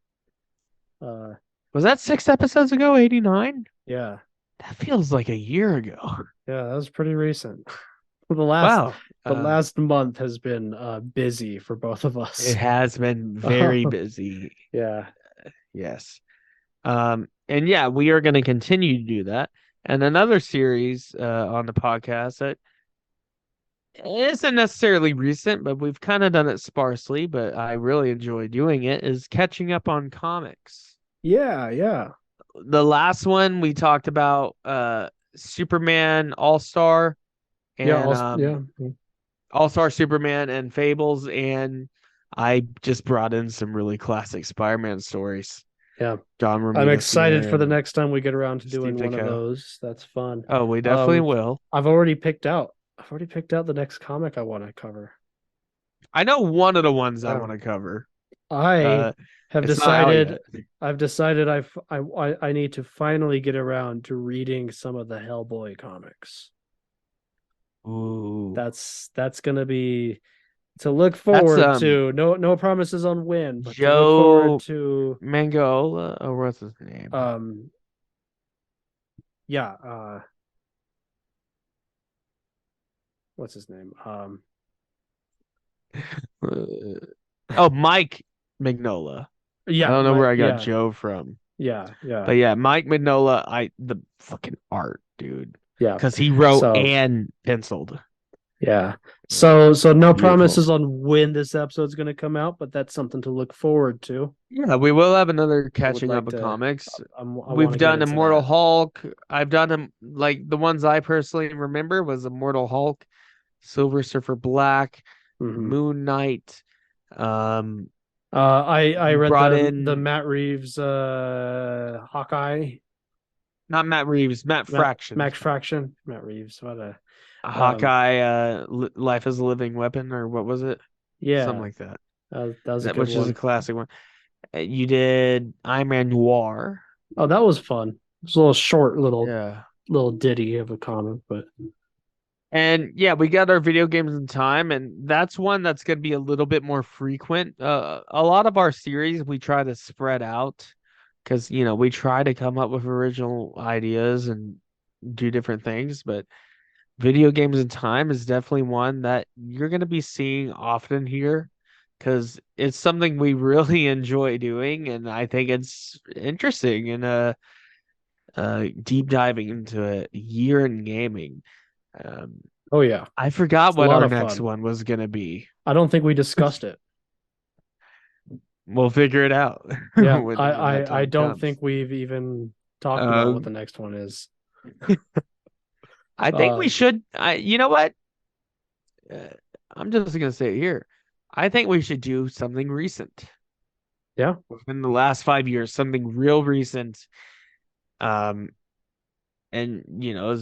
Was that 6 episodes ago? 89? Yeah, That feels like a year ago. yeah, that was pretty recent. The Wow. last month has been busy for both of us. It has been very busy. Yeah. Yes. And yeah, we are going to continue to do that. And another series on the podcast that isn't necessarily recent, but we've kind of done it sparsely, but I really enjoy doing it, is catching up on comics. Yeah, yeah. The last one we talked about Superman All-Star Yeah, and yeah. All-Star Superman and Fables, and I just brought in some really classic Spider-Man stories. Yeah. John Romita I'm excited Sr. for the and next time we get around to Steve doing one of Ditko. those. That's fun. Oh, we definitely will. I've already picked out the next comic I want to cover. I know one of the ones I Wow. want to cover. I have It's not out decided yet. I've decided I need to finally get around to reading some of the Hellboy comics. Ooh. That's gonna be to look forward That's, to. No promises on when, but to look Joe forward to. Mangola, or what's his name? Yeah. What's his name? Mike Mignola. Yeah. I don't know where I got yeah, Joe from. Yeah. But yeah, Mike Mignola, the fucking art, dude. Yeah. Because he wrote So- and penciled. Yeah. So no Beautiful. promises on when this episode's going to come out, but that's something to look forward to. Yeah, we will have another catching like up of to- comics. I We've wanna done get into Immortal that. Hulk. I've done them, like the ones I personally remember was Immortal Hulk, Silver Surfer Black, Mhm. Moon Knight. I read brought the in- Matt Reeves Hawkeye. Not Matt Reeves, Matt Fraction. Max Fraction. Matt Reeves. What a Hawkeye, Life is a Living Weapon, or what was it? yeah. Something like that. That was a good Which is one. a classic one. You did I'm Man Noir. Oh, that was fun. It was a little short, Yeah. little ditty of a comic, but And yeah, we got our video games in time, and that's one that's going to be a little bit more frequent. A lot of our series we try to spread out because we try to come up with original ideas and do different things. But video games in time is definitely one that you're going to be seeing often here because it's something we really enjoy doing, and I think it's interesting and deep diving into a year in gaming. oh yeah. I forgot It's a what lot our of next fun. one was gonna be. I don't think we discussed it. We'll figure it out. Yeah. when that I time don't comes. think we've even talked about what Um, the next one is. I think we uh, should. You know what? I'm just gonna say it here. I think we should do something recent. Yeah. Within the last 5 years, something real recent. And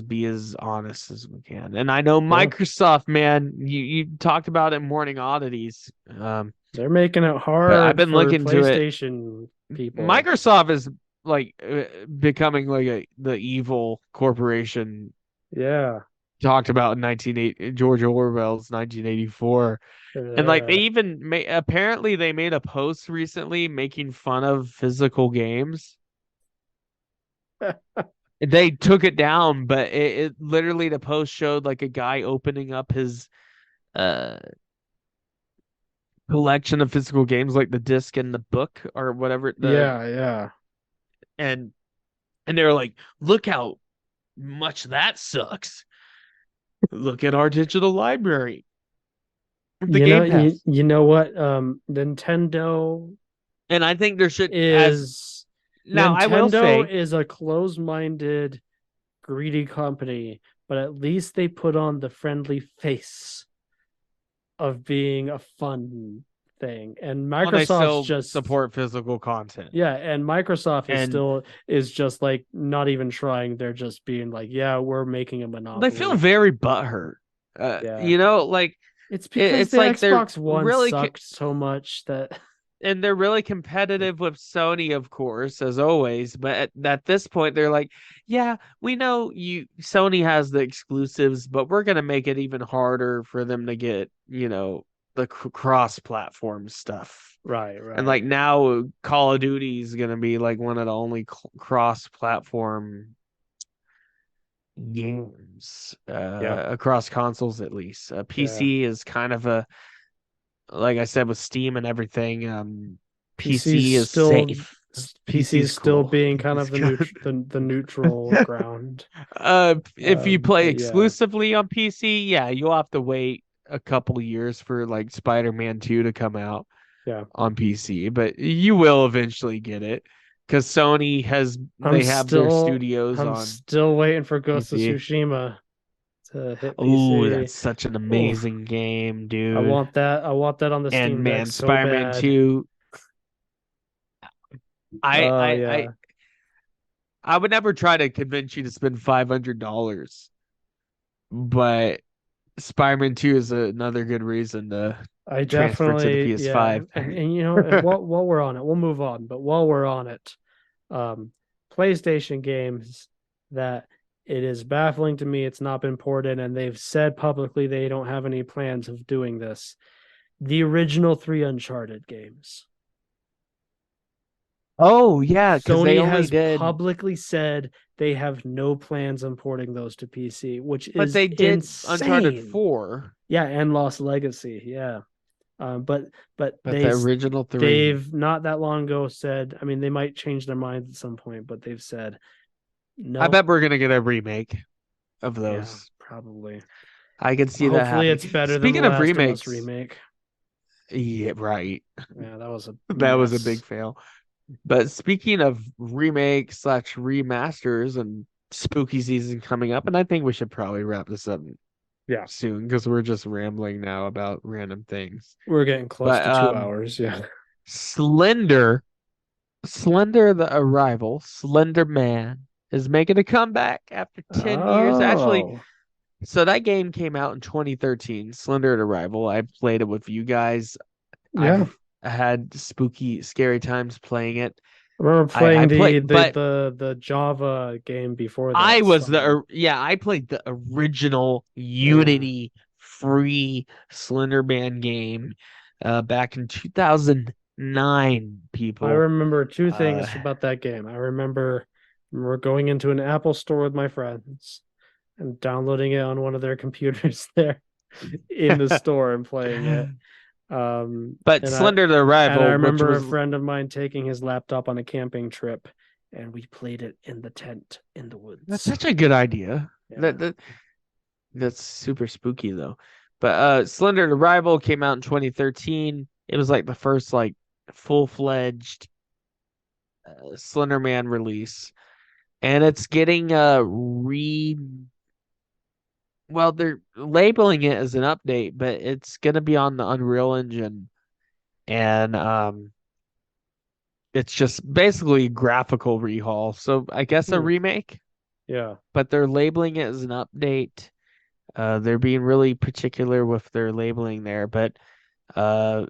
be as honest as we can. And I know Microsoft, man, you talked about it in Morning Oddities. They're making it hard. I've been for looking to it. PlayStation people. Microsoft is like becoming like the evil corporation Yeah. talked about in George Orwell's 1984. And like they even apparently they made a post recently making fun of physical games. They took it down, but it literally the post showed like a guy opening up his collection of physical games, like the disc and the book or whatever. Yeah. And they were like, look how much that sucks. Look at our digital library. The Game Pass. You know what? Nintendo And I think there should now I will Nintendo say is a closed-minded, greedy company, but at least they put on the friendly face of being a fun thing. And well, they still Microsoft's just support physical content. yeah, and Microsoft And- is just like not even trying. They're just being like, yeah, we're making a monopoly. They feel very butthurt. Yeah. Like It's because it's the like they're Xbox One really sucked so much that and they're really competitive with Sony, of course, as always. But at this point, they're like, yeah, we know Sony has the exclusives, but we're gonna make it even harder for them to get, the cross-platform stuff. Right. And like now Call of Duty is going to be like one of the only cross-platform games across consoles, at least. PC is kind of like I said, with Steam and everything, PC is safe. PC is still being kind of the neutral ground. If you play but exclusively on PC, yeah, you'll have to wait a couple years for like Spider-Man 2 to come out on PC, but you will eventually get it because Sony have their studios I'm on. still waiting for Ghost PC. of Tsushima to hit Oh, PC. that's such an amazing game, dude. I want that on the Steam and Deck man, so Spider-Man bad. 2. I would never try to convince you to spend $500, but Spider-Man 2 is another good reason to I transfer to the definitely PS5. and you know, and while we're on it, we'll move on. But while we're on it, PlayStation games that it is baffling to me it's not been ported, and they've said publicly they don't have any plans of doing this. The original 3 Uncharted games. Oh yeah, because Sony they only has did. publicly said they have no plans on porting those to PC, which But is they did insane. Uncharted 4. Yeah, and Lost Legacy. Yeah. But the original 3. They've not that long ago said, I mean, they might change their minds at some point, but they've said no. I bet we're gonna get a remake of those. Yeah, probably. I can see that happening. Hopefully it's better Speaking than the of Last remakes, of Us remake. Yeah, right. Yeah, that was a big fail. But speaking of remakes / remasters and spooky season coming up, and I think we should probably wrap this up soon because we're just rambling now about random things. We're getting close to 2 hours. Yeah. Slender the Arrival, Slender Man is making a comeback after 10 years. Actually, so that game came out in 2013, Slender the Arrival. I played it with you guys. Yeah. I had scary times playing it. I remember playing the Java game before that. I played the original Unity free Slender Man game back in 2009, people. I remember 2 things about that game. I remember going into an Apple store with my friends and downloading it on one of their computers there in the store and playing it. But Slender the Arrival. And I remember a friend of mine taking his laptop on a camping trip, and we played it in the tent in the woods. That's such a good idea. Yeah. That's super spooky though. But Slender the Arrival came out in 2013. It was like the first like full-fledged Slender Man release, and it's getting well, they're labeling it as an update, but it's gonna be on the Unreal Engine, and it's just basically graphical rehaul. So I guess a remake. Yeah. But they're labeling it as an update. They're being really particular with their labeling there, but they're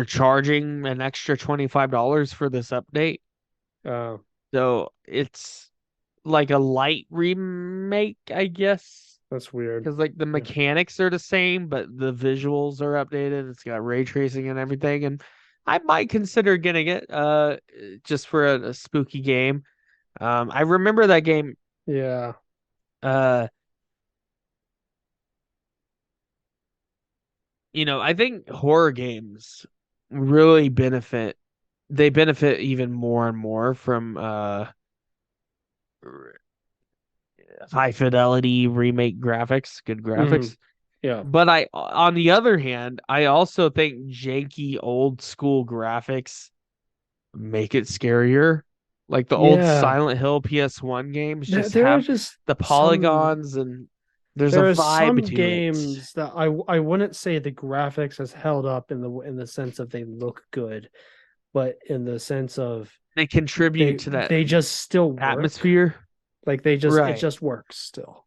charging an extra $25 for this update. So it's like a light remake, I guess. That's weird. Because like the mechanics are the same, but the visuals are updated. It's got ray tracing and everything, and I might consider getting it just for a spooky game. I remember that game. Yeah. I think horror games really benefit. They benefit even more and more from high fidelity remake graphics, good graphics. Yeah. But on the other hand, I also think janky old school graphics make it scarier. Like the old Silent Hill PS1 games just have the polygons and there's a vibe to it. Games that I wouldn't say the graphics has held up in the sense of they look good, but in the sense of they contribute to that. They just still work. Atmosphere. Like it just works still.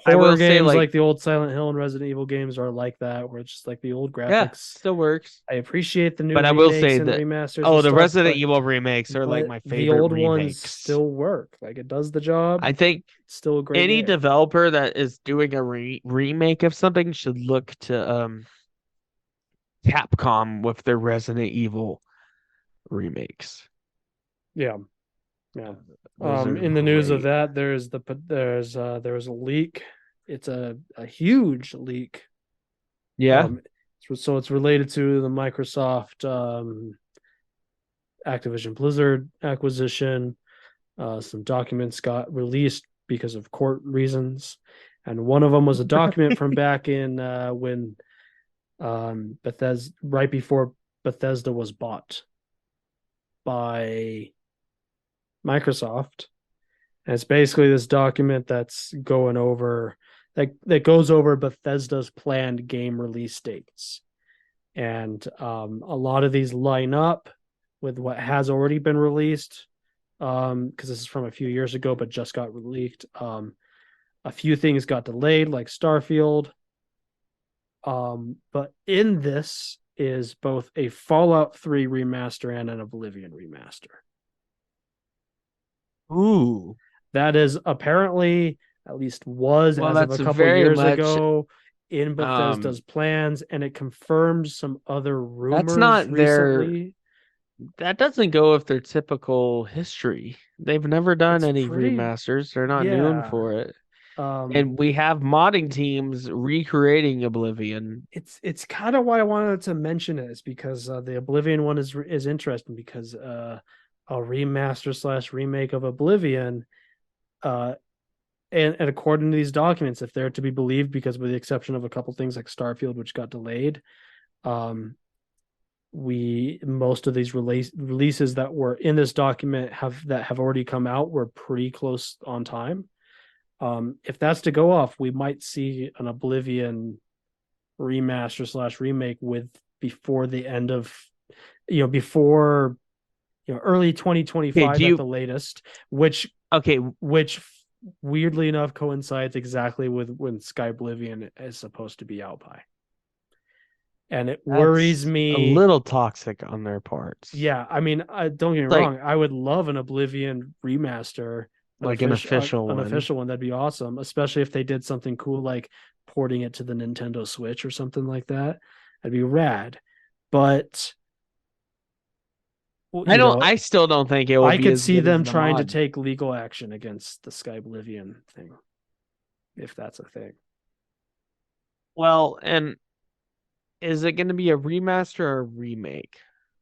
I will horror say, games like, like the old Silent Hill and Resident Evil games are like that, where it's just like the old yeah, graphics. still works. I appreciate the new But I will remakes say and that remasters oh, and the stuff, Resident Evil remakes are like but my the favorite old ones remakes. still work. Like it does the job. I think It's still a great any game. developer that is doing a remake of something should look to Capcom with their Resident Evil remakes. Yeah. Yeah. Those are In the news of great. that, there was a leak. It's a huge leak. Yeah. So it's related to the Microsoft Activision Blizzard acquisition. Some documents got released because of court reasons, and one of them was a document from back in when Bethesda, right before Bethesda was bought by Microsoft. And it's basically this document that's going over that goes over Bethesda's planned game release dates. And a lot of these line up with what has already been released, because this is from a few years ago, but just got leaked. A few things got delayed, like Starfield. But in this is both a Fallout 3 remaster and an Oblivion remaster. Ooh. That is apparently, at least was Well, as of a that's couple very years much ago, in Bethesda's plans, and it confirmed some other rumors that's not recently. that doesn't go with their typical history. They've never done It's any pretty, remasters. They're not known yeah. for it. Um, And we have modding teams recreating Oblivion. it's kind of why I wanted to mention it, is because the Oblivion one is interesting, because a remaster / remake of Oblivion, and according to these documents, if they're to be believed, because with the exception of a couple things like Starfield, which got delayed, most of these releases that were in this document have already come out were pretty close on time. If that's to go off, we might see an Oblivion remaster / remake before the end of, before, early 2025 Okay, at the latest, which okay, weirdly enough coincides exactly with when Skyblivion is supposed to be out by. And it worries that's me a little toxic on their parts. Yeah, I mean, don't get me wrong. I would love an Oblivion remaster, like an official an one. official one. That'd be awesome, especially if they did something cool like porting it to the Nintendo Switch or something like that. That'd be rad. But I still don't think it will I be could as see good them as the trying to mod. take legal action against the Skyblivion thing, if that's a thing. Well, and is it going to be a remaster or a remake?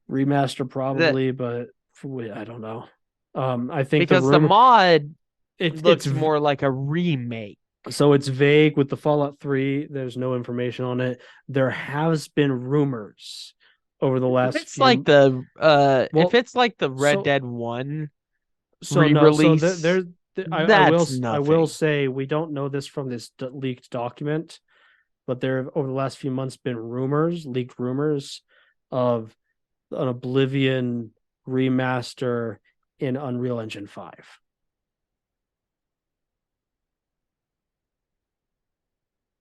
Remaster probably, but I don't know. I think because the mod looks it's more like a remake. So it's vague with the Fallout 3. There's no information on it. There has been rumors over the last. If it's like the if it's like the Red so- Dead 1 So no, so re-release, I will say we don't know this from this leaked document, but there have over the last few months been leaked rumors of an Oblivion remaster in Unreal Engine 5.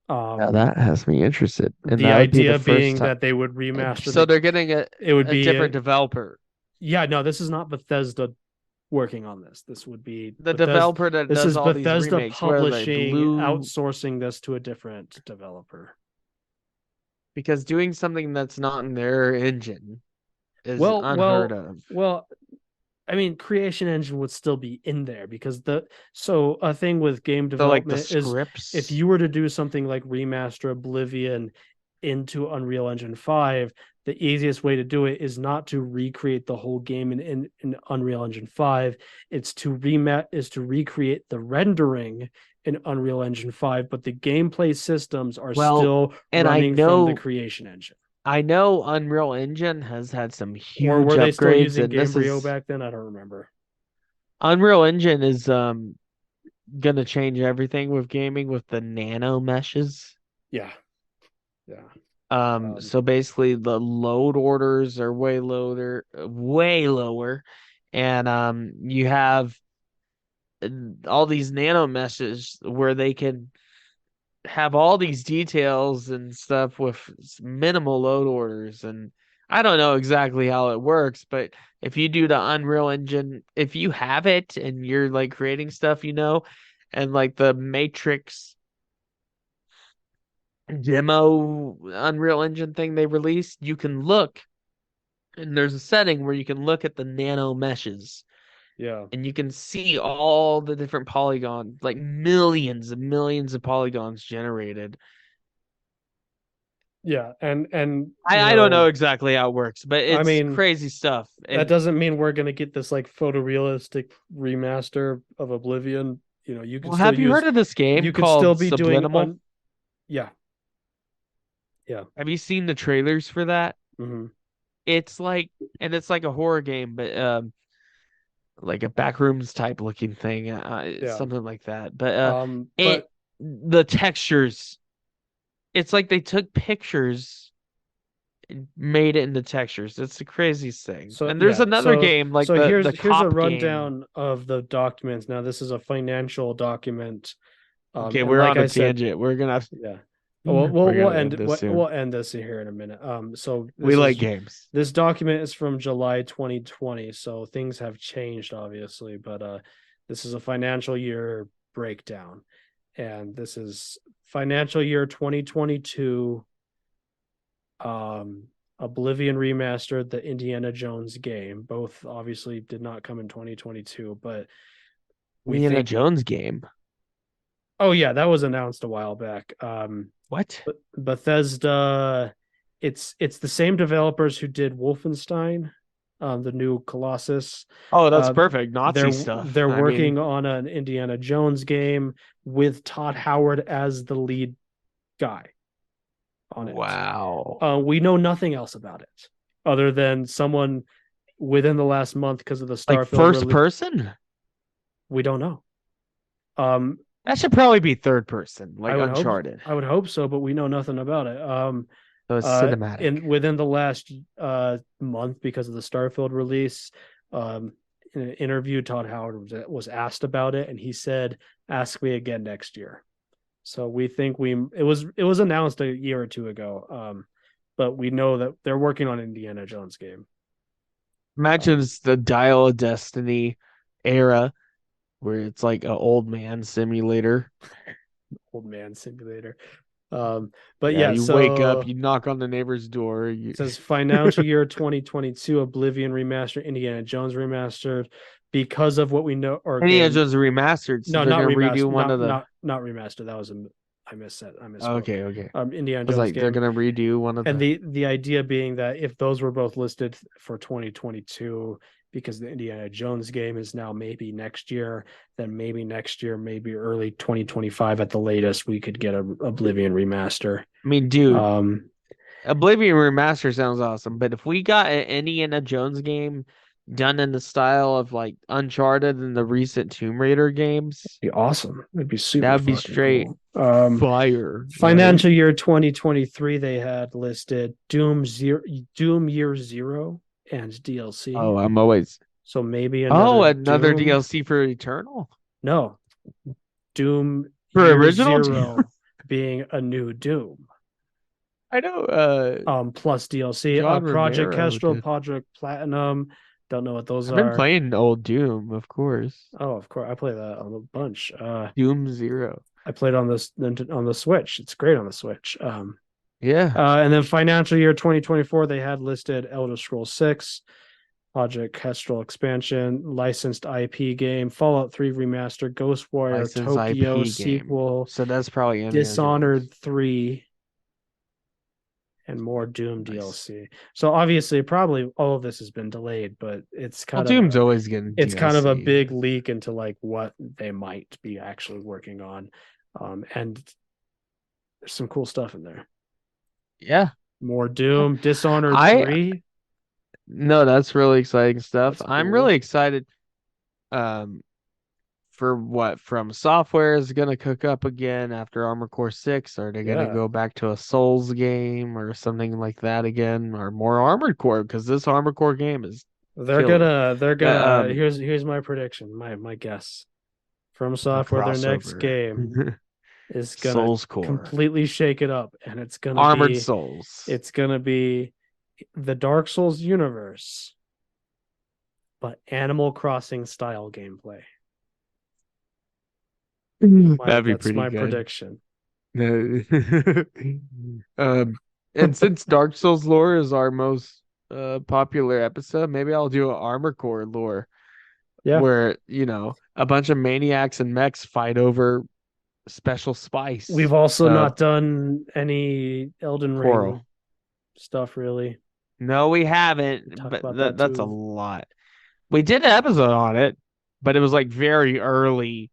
Now that has me interested. And The that would be idea the first being time. that they would remaster. So they're getting it would a be different developer. Yeah, no, this is not Bethesda working on this. This would be The developer that this does is all these Bethesda remakes, where they publishing, blew outsourcing this to a different developer. because doing something that's not in their engine is unheard of. Well, I mean, Creation Engine would still be in there, because a thing with game So development like the is, scripts. if you were to do something like remaster Oblivion into Unreal Engine 5, the easiest way to do it is not to recreate the whole game in Unreal Engine 5. It's to recreate the rendering in Unreal Engine 5, but the gameplay systems are still running from the Creation Engine. I know Unreal Engine has had some huge Or were they still upgrades, using and this Gamebryo is back then? I don't remember. Unreal Engine is gonna change everything with gaming with the nano meshes. Yeah. So basically the load orders are way lower, and you have all these nano meshes where they can have all these details and stuff with minimal load orders, and I don't know exactly how it works, but if you do the Unreal Engine, if you have it and you're like creating stuff, and like the Matrix demo Unreal Engine thing they released, you can look, and there's a setting where you can look at the nano meshes Yeah. and you can see all the different polygons, like millions and millions of polygons generated. Yeah, and I don't know exactly how it works, but it's mean, crazy stuff. that doesn't mean we're gonna get this like photorealistic remaster of Oblivion. You can Well, still have you use heard of this game you could still called be doing Subliminal? yeah. Have you seen the trailers for that? Hmm. It's like, and it's like a horror game, but like a backrooms type looking thing, Yeah. something like that. But But the textures, it's like they took pictures and made it into textures. It's the craziest thing. so And there's yeah, another game like the here's a cop game. rundown of the documents. Now this is a financial document. Okay, And we're like on a I said, tangent. We're gonna have yeah. we're We'll gonna end this soon. we'll end this here in a minute. So We like games. this document is from July 2020, so things have changed obviously, but this is a financial year breakdown, and this is financial year 2022. Oblivion Remastered, the Indiana Jones game, both obviously did not come in 2022, but Indiana Jones game. Oh yeah, that was announced a while back. What? Bethesda, it's the same developers who did Wolfenstein, the new Colossus. Oh, that's perfect. Nazi stuff. They're working on an Indiana Jones game with Todd Howard as the lead guy on it. Wow. We know nothing else about it other than someone within the last month because of the Starfield. Like first person? We don't know. That should probably be third person, like Uncharted. I would hope so, but we know nothing about it. So it's cinematic. Within the last month, because of the Starfield release, in an interview, Todd Howard was asked about it, and he said, "Ask me again next year." So we think it was announced a year or two ago, but we know that they're working on Indiana Jones game. Imagine it's the Dial of Destiny era, where it's like an old man simulator. Old man simulator. But yeah, you wake up, you knock on the neighbor's door. It says financial year 2022, Oblivion Remastered, Indiana Jones Remastered, because of what we know. Or Indiana Jones Remastered. So no, not remastered. Redo one of the... not remastered. That was I missed that. I missed. Okay. Indiana Jones. Like game. They're gonna redo one of and the idea being that if those were both listed for 2022, because the Indiana Jones game is now maybe next year, then maybe next year, maybe early 2025 at the latest, we could get a Oblivion remaster. I mean, dude, Oblivion remaster sounds awesome, but if we got an Indiana Jones game done in the style of like Uncharted and the recent Tomb Raider games, it'd be awesome. It'd be super. That'd be straight fire. Financial year 2023, they had listed Doom Year Zero and DLC. Oh, I'm always so maybe another Doom? DLC for Eternal. No, Doom for Year original Zero being a new Doom. I know. Plus DLC. Project Kestrel, Project Platinum. Don't know what those are. I've been playing old Doom, of course. Oh, of course, I play that on a bunch. Doom Zero. I played on the Switch. It's great on the Switch. Yeah. And then financial year 2024, they had listed Elder Scrolls 6, Project Kestrel expansion, licensed IP game, Fallout 3 remaster, Ghostwire licensed Tokyo IP sequel. So that's probably Dishonored 3. And more Doom DLC. So obviously, probably all of this has been delayed, but it's kind of Doom's always getting. It's DLC. Kind of a big leak into like what they might be actually working on, and there's some cool stuff in there. Yeah, more Doom, Dishonored 3. No, that's really exciting stuff. Cool. I'm really excited. For what From Software is going to cook up again after Armored Core 6? Are they going to go back to a Souls game or something like that again, or more Armored Core? Because this Armored Core game is they're gonna here's my prediction, my guess. From Software, their next game is gonna Souls Core. completely shake it up, and it's gonna Armored be Souls. it's gonna be the Dark Souls universe, but Animal Crossing style gameplay. That'd be That's pretty my good. prediction. And since Dark Souls lore is our most popular episode, maybe I'll do an Armor Core lore Yeah. where, you know, a bunch of maniacs and mechs fight over special spice. We've also not done any Elden Coral. Ring stuff, really. No, we haven't, Talk but about that that's a too. lot. We did an episode on it, but it was like very early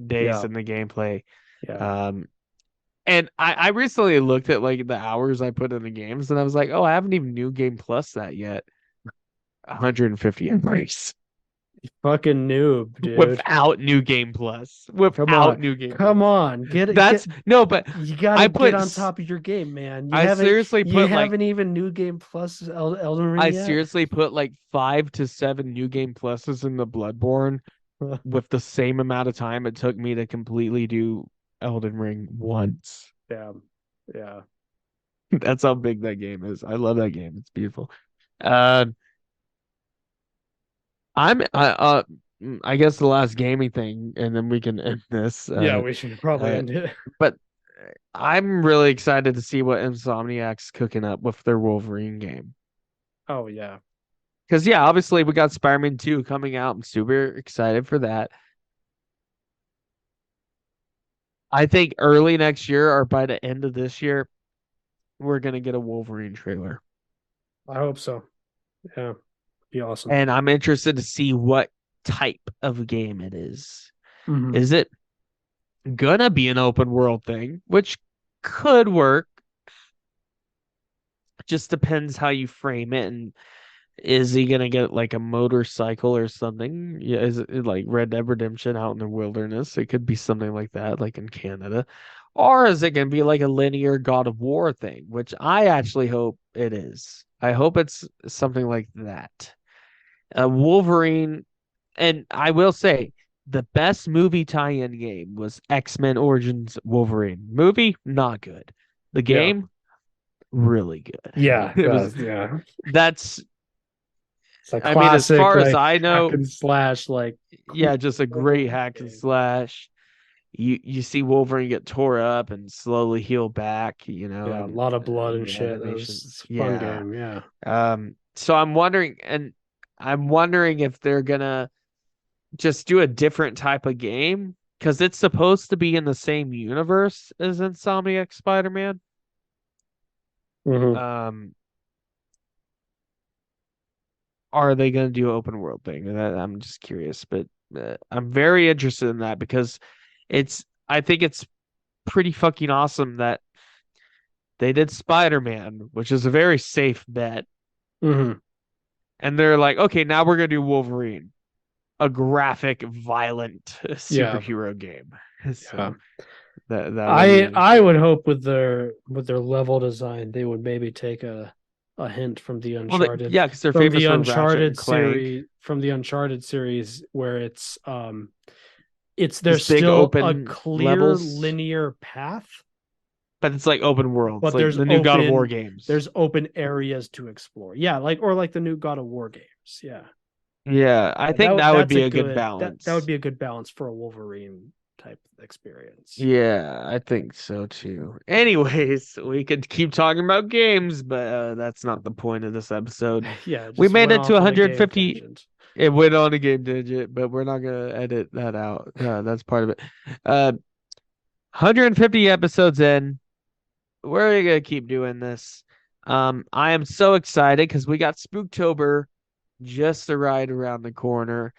days Yeah. in the gameplay. Yeah. And I recently looked at like the hours I put in the games, and I was like, oh, I haven't even New Game Plus that yet. 150 hours Fucking noob, dude. without New Game Plus. Without New Game. Come on. Get it. That's no, but you gotta I get put on top of your game, man. You I haven't seriously you put like haven't even New Game Plus Elden Ring I yet? seriously put like 5 to 7 New Game Pluses in the Bloodborne with the same amount of time it took me to completely do Elden Ring once. Damn. Yeah. That's how big that game is. I love that game. It's beautiful. I guess the last gaming thing, and then we can end this. Yeah, we should probably end it. But I'm really excited to see what Insomniac's cooking up with their Wolverine game. Oh yeah. Because yeah, obviously we got Spider-Man 2 coming out. I'm super excited for that. I think early next year or by the end of this year, we're gonna get a Wolverine trailer. I hope so. Yeah. Be awesome. And I'm interested to see what type of game it is. Mhm. Is it gonna be an open world thing, which could work? Just depends how you frame it. And is he gonna get like a motorcycle or something? Yeah, is it like Red Dead Redemption out in the wilderness? It could be something like that, like in Canada. Or is it gonna be like a linear God of War thing, which I actually hope it is. I hope it's something like that. Wolverine, and I will say the best movie tie-in game was X-Men Origins Wolverine. Movie, not good. The game, really good. Yeah. It was, yeah. that's It's like I mean, as far as I know, hack and slash, like yeah, just a great hack and game. slash. You see Wolverine get tore up and slowly heal back, you know. Yeah, a and, lot of blood and the shit. animation. It's a fun game, yeah. So I'm wondering if they're gonna just do a different type of game because it's supposed to be in the same universe as Insomniac Spider-Man. Mhm. Are they going to do an open world thing? And I'm just curious, but I'm very interested in that because I think it's pretty fucking awesome that they did Spider-Man, which is a very safe bet. Mhm. And they're like, okay, now we're going to do Wolverine, a graphic, violent superhero game. So that I would hope with their level design, they would maybe take a hint from the Uncharted. Yeah, because they're famous for Ratchet and Clank. From the Uncharted series, where it's there's This big still open a clear levels. linear path, but it's like open world. But it's like there's the new God of open- War games. there's open areas to explore. Yeah, like the new God of War games. Yeah, Yeah, I think that would be a good balance. That would be a good balance for a Wolverine type experience. Yeah, I think so too. Anyways, we could keep talking about games, but that's not the point of this episode. Yeah, We just made went it to off on a game 150. tangent. It went on a game digit, but we're not gonna edit that out. That's part of it. 150 episodes in. We're gonna keep doing this. I am so excited because we got Spooktober just right around the corner,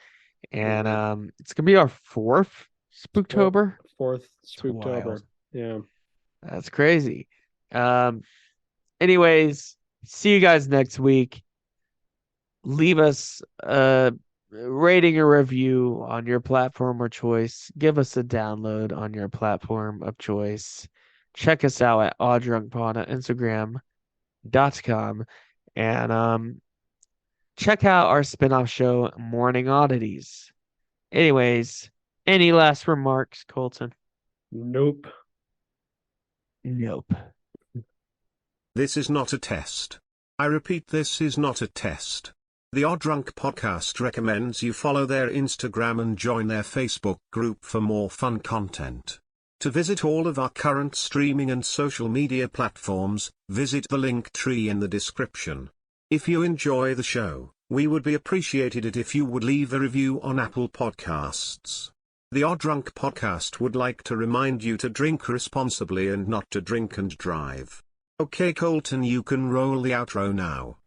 and it's gonna be our fourth Spooktober. Fourth It's Spooktober. wild. Yeah. That's crazy. Anyways, see you guys next week. Leave us a rating or review on your platform of choice. Give us a download on your platform of choice. Check us out at awdrunkpod on Instagram.com. And check out our spinoff show, Morning Oddities. Anyways, any last remarks, Colton? Nope. Nope. This is not a test. I repeat, this is not a test. The Odd Drunk Podcast recommends you follow their Instagram and join their Facebook group for more fun content. To visit all of our current streaming and social media platforms, visit the link tree in the description. If you enjoy the show, we would be appreciated it if you would leave a review on Apple Podcasts. The Odd Drunk Podcast would like to remind you to drink responsibly and not to drink and drive. Okay, Colton, you can roll the outro now.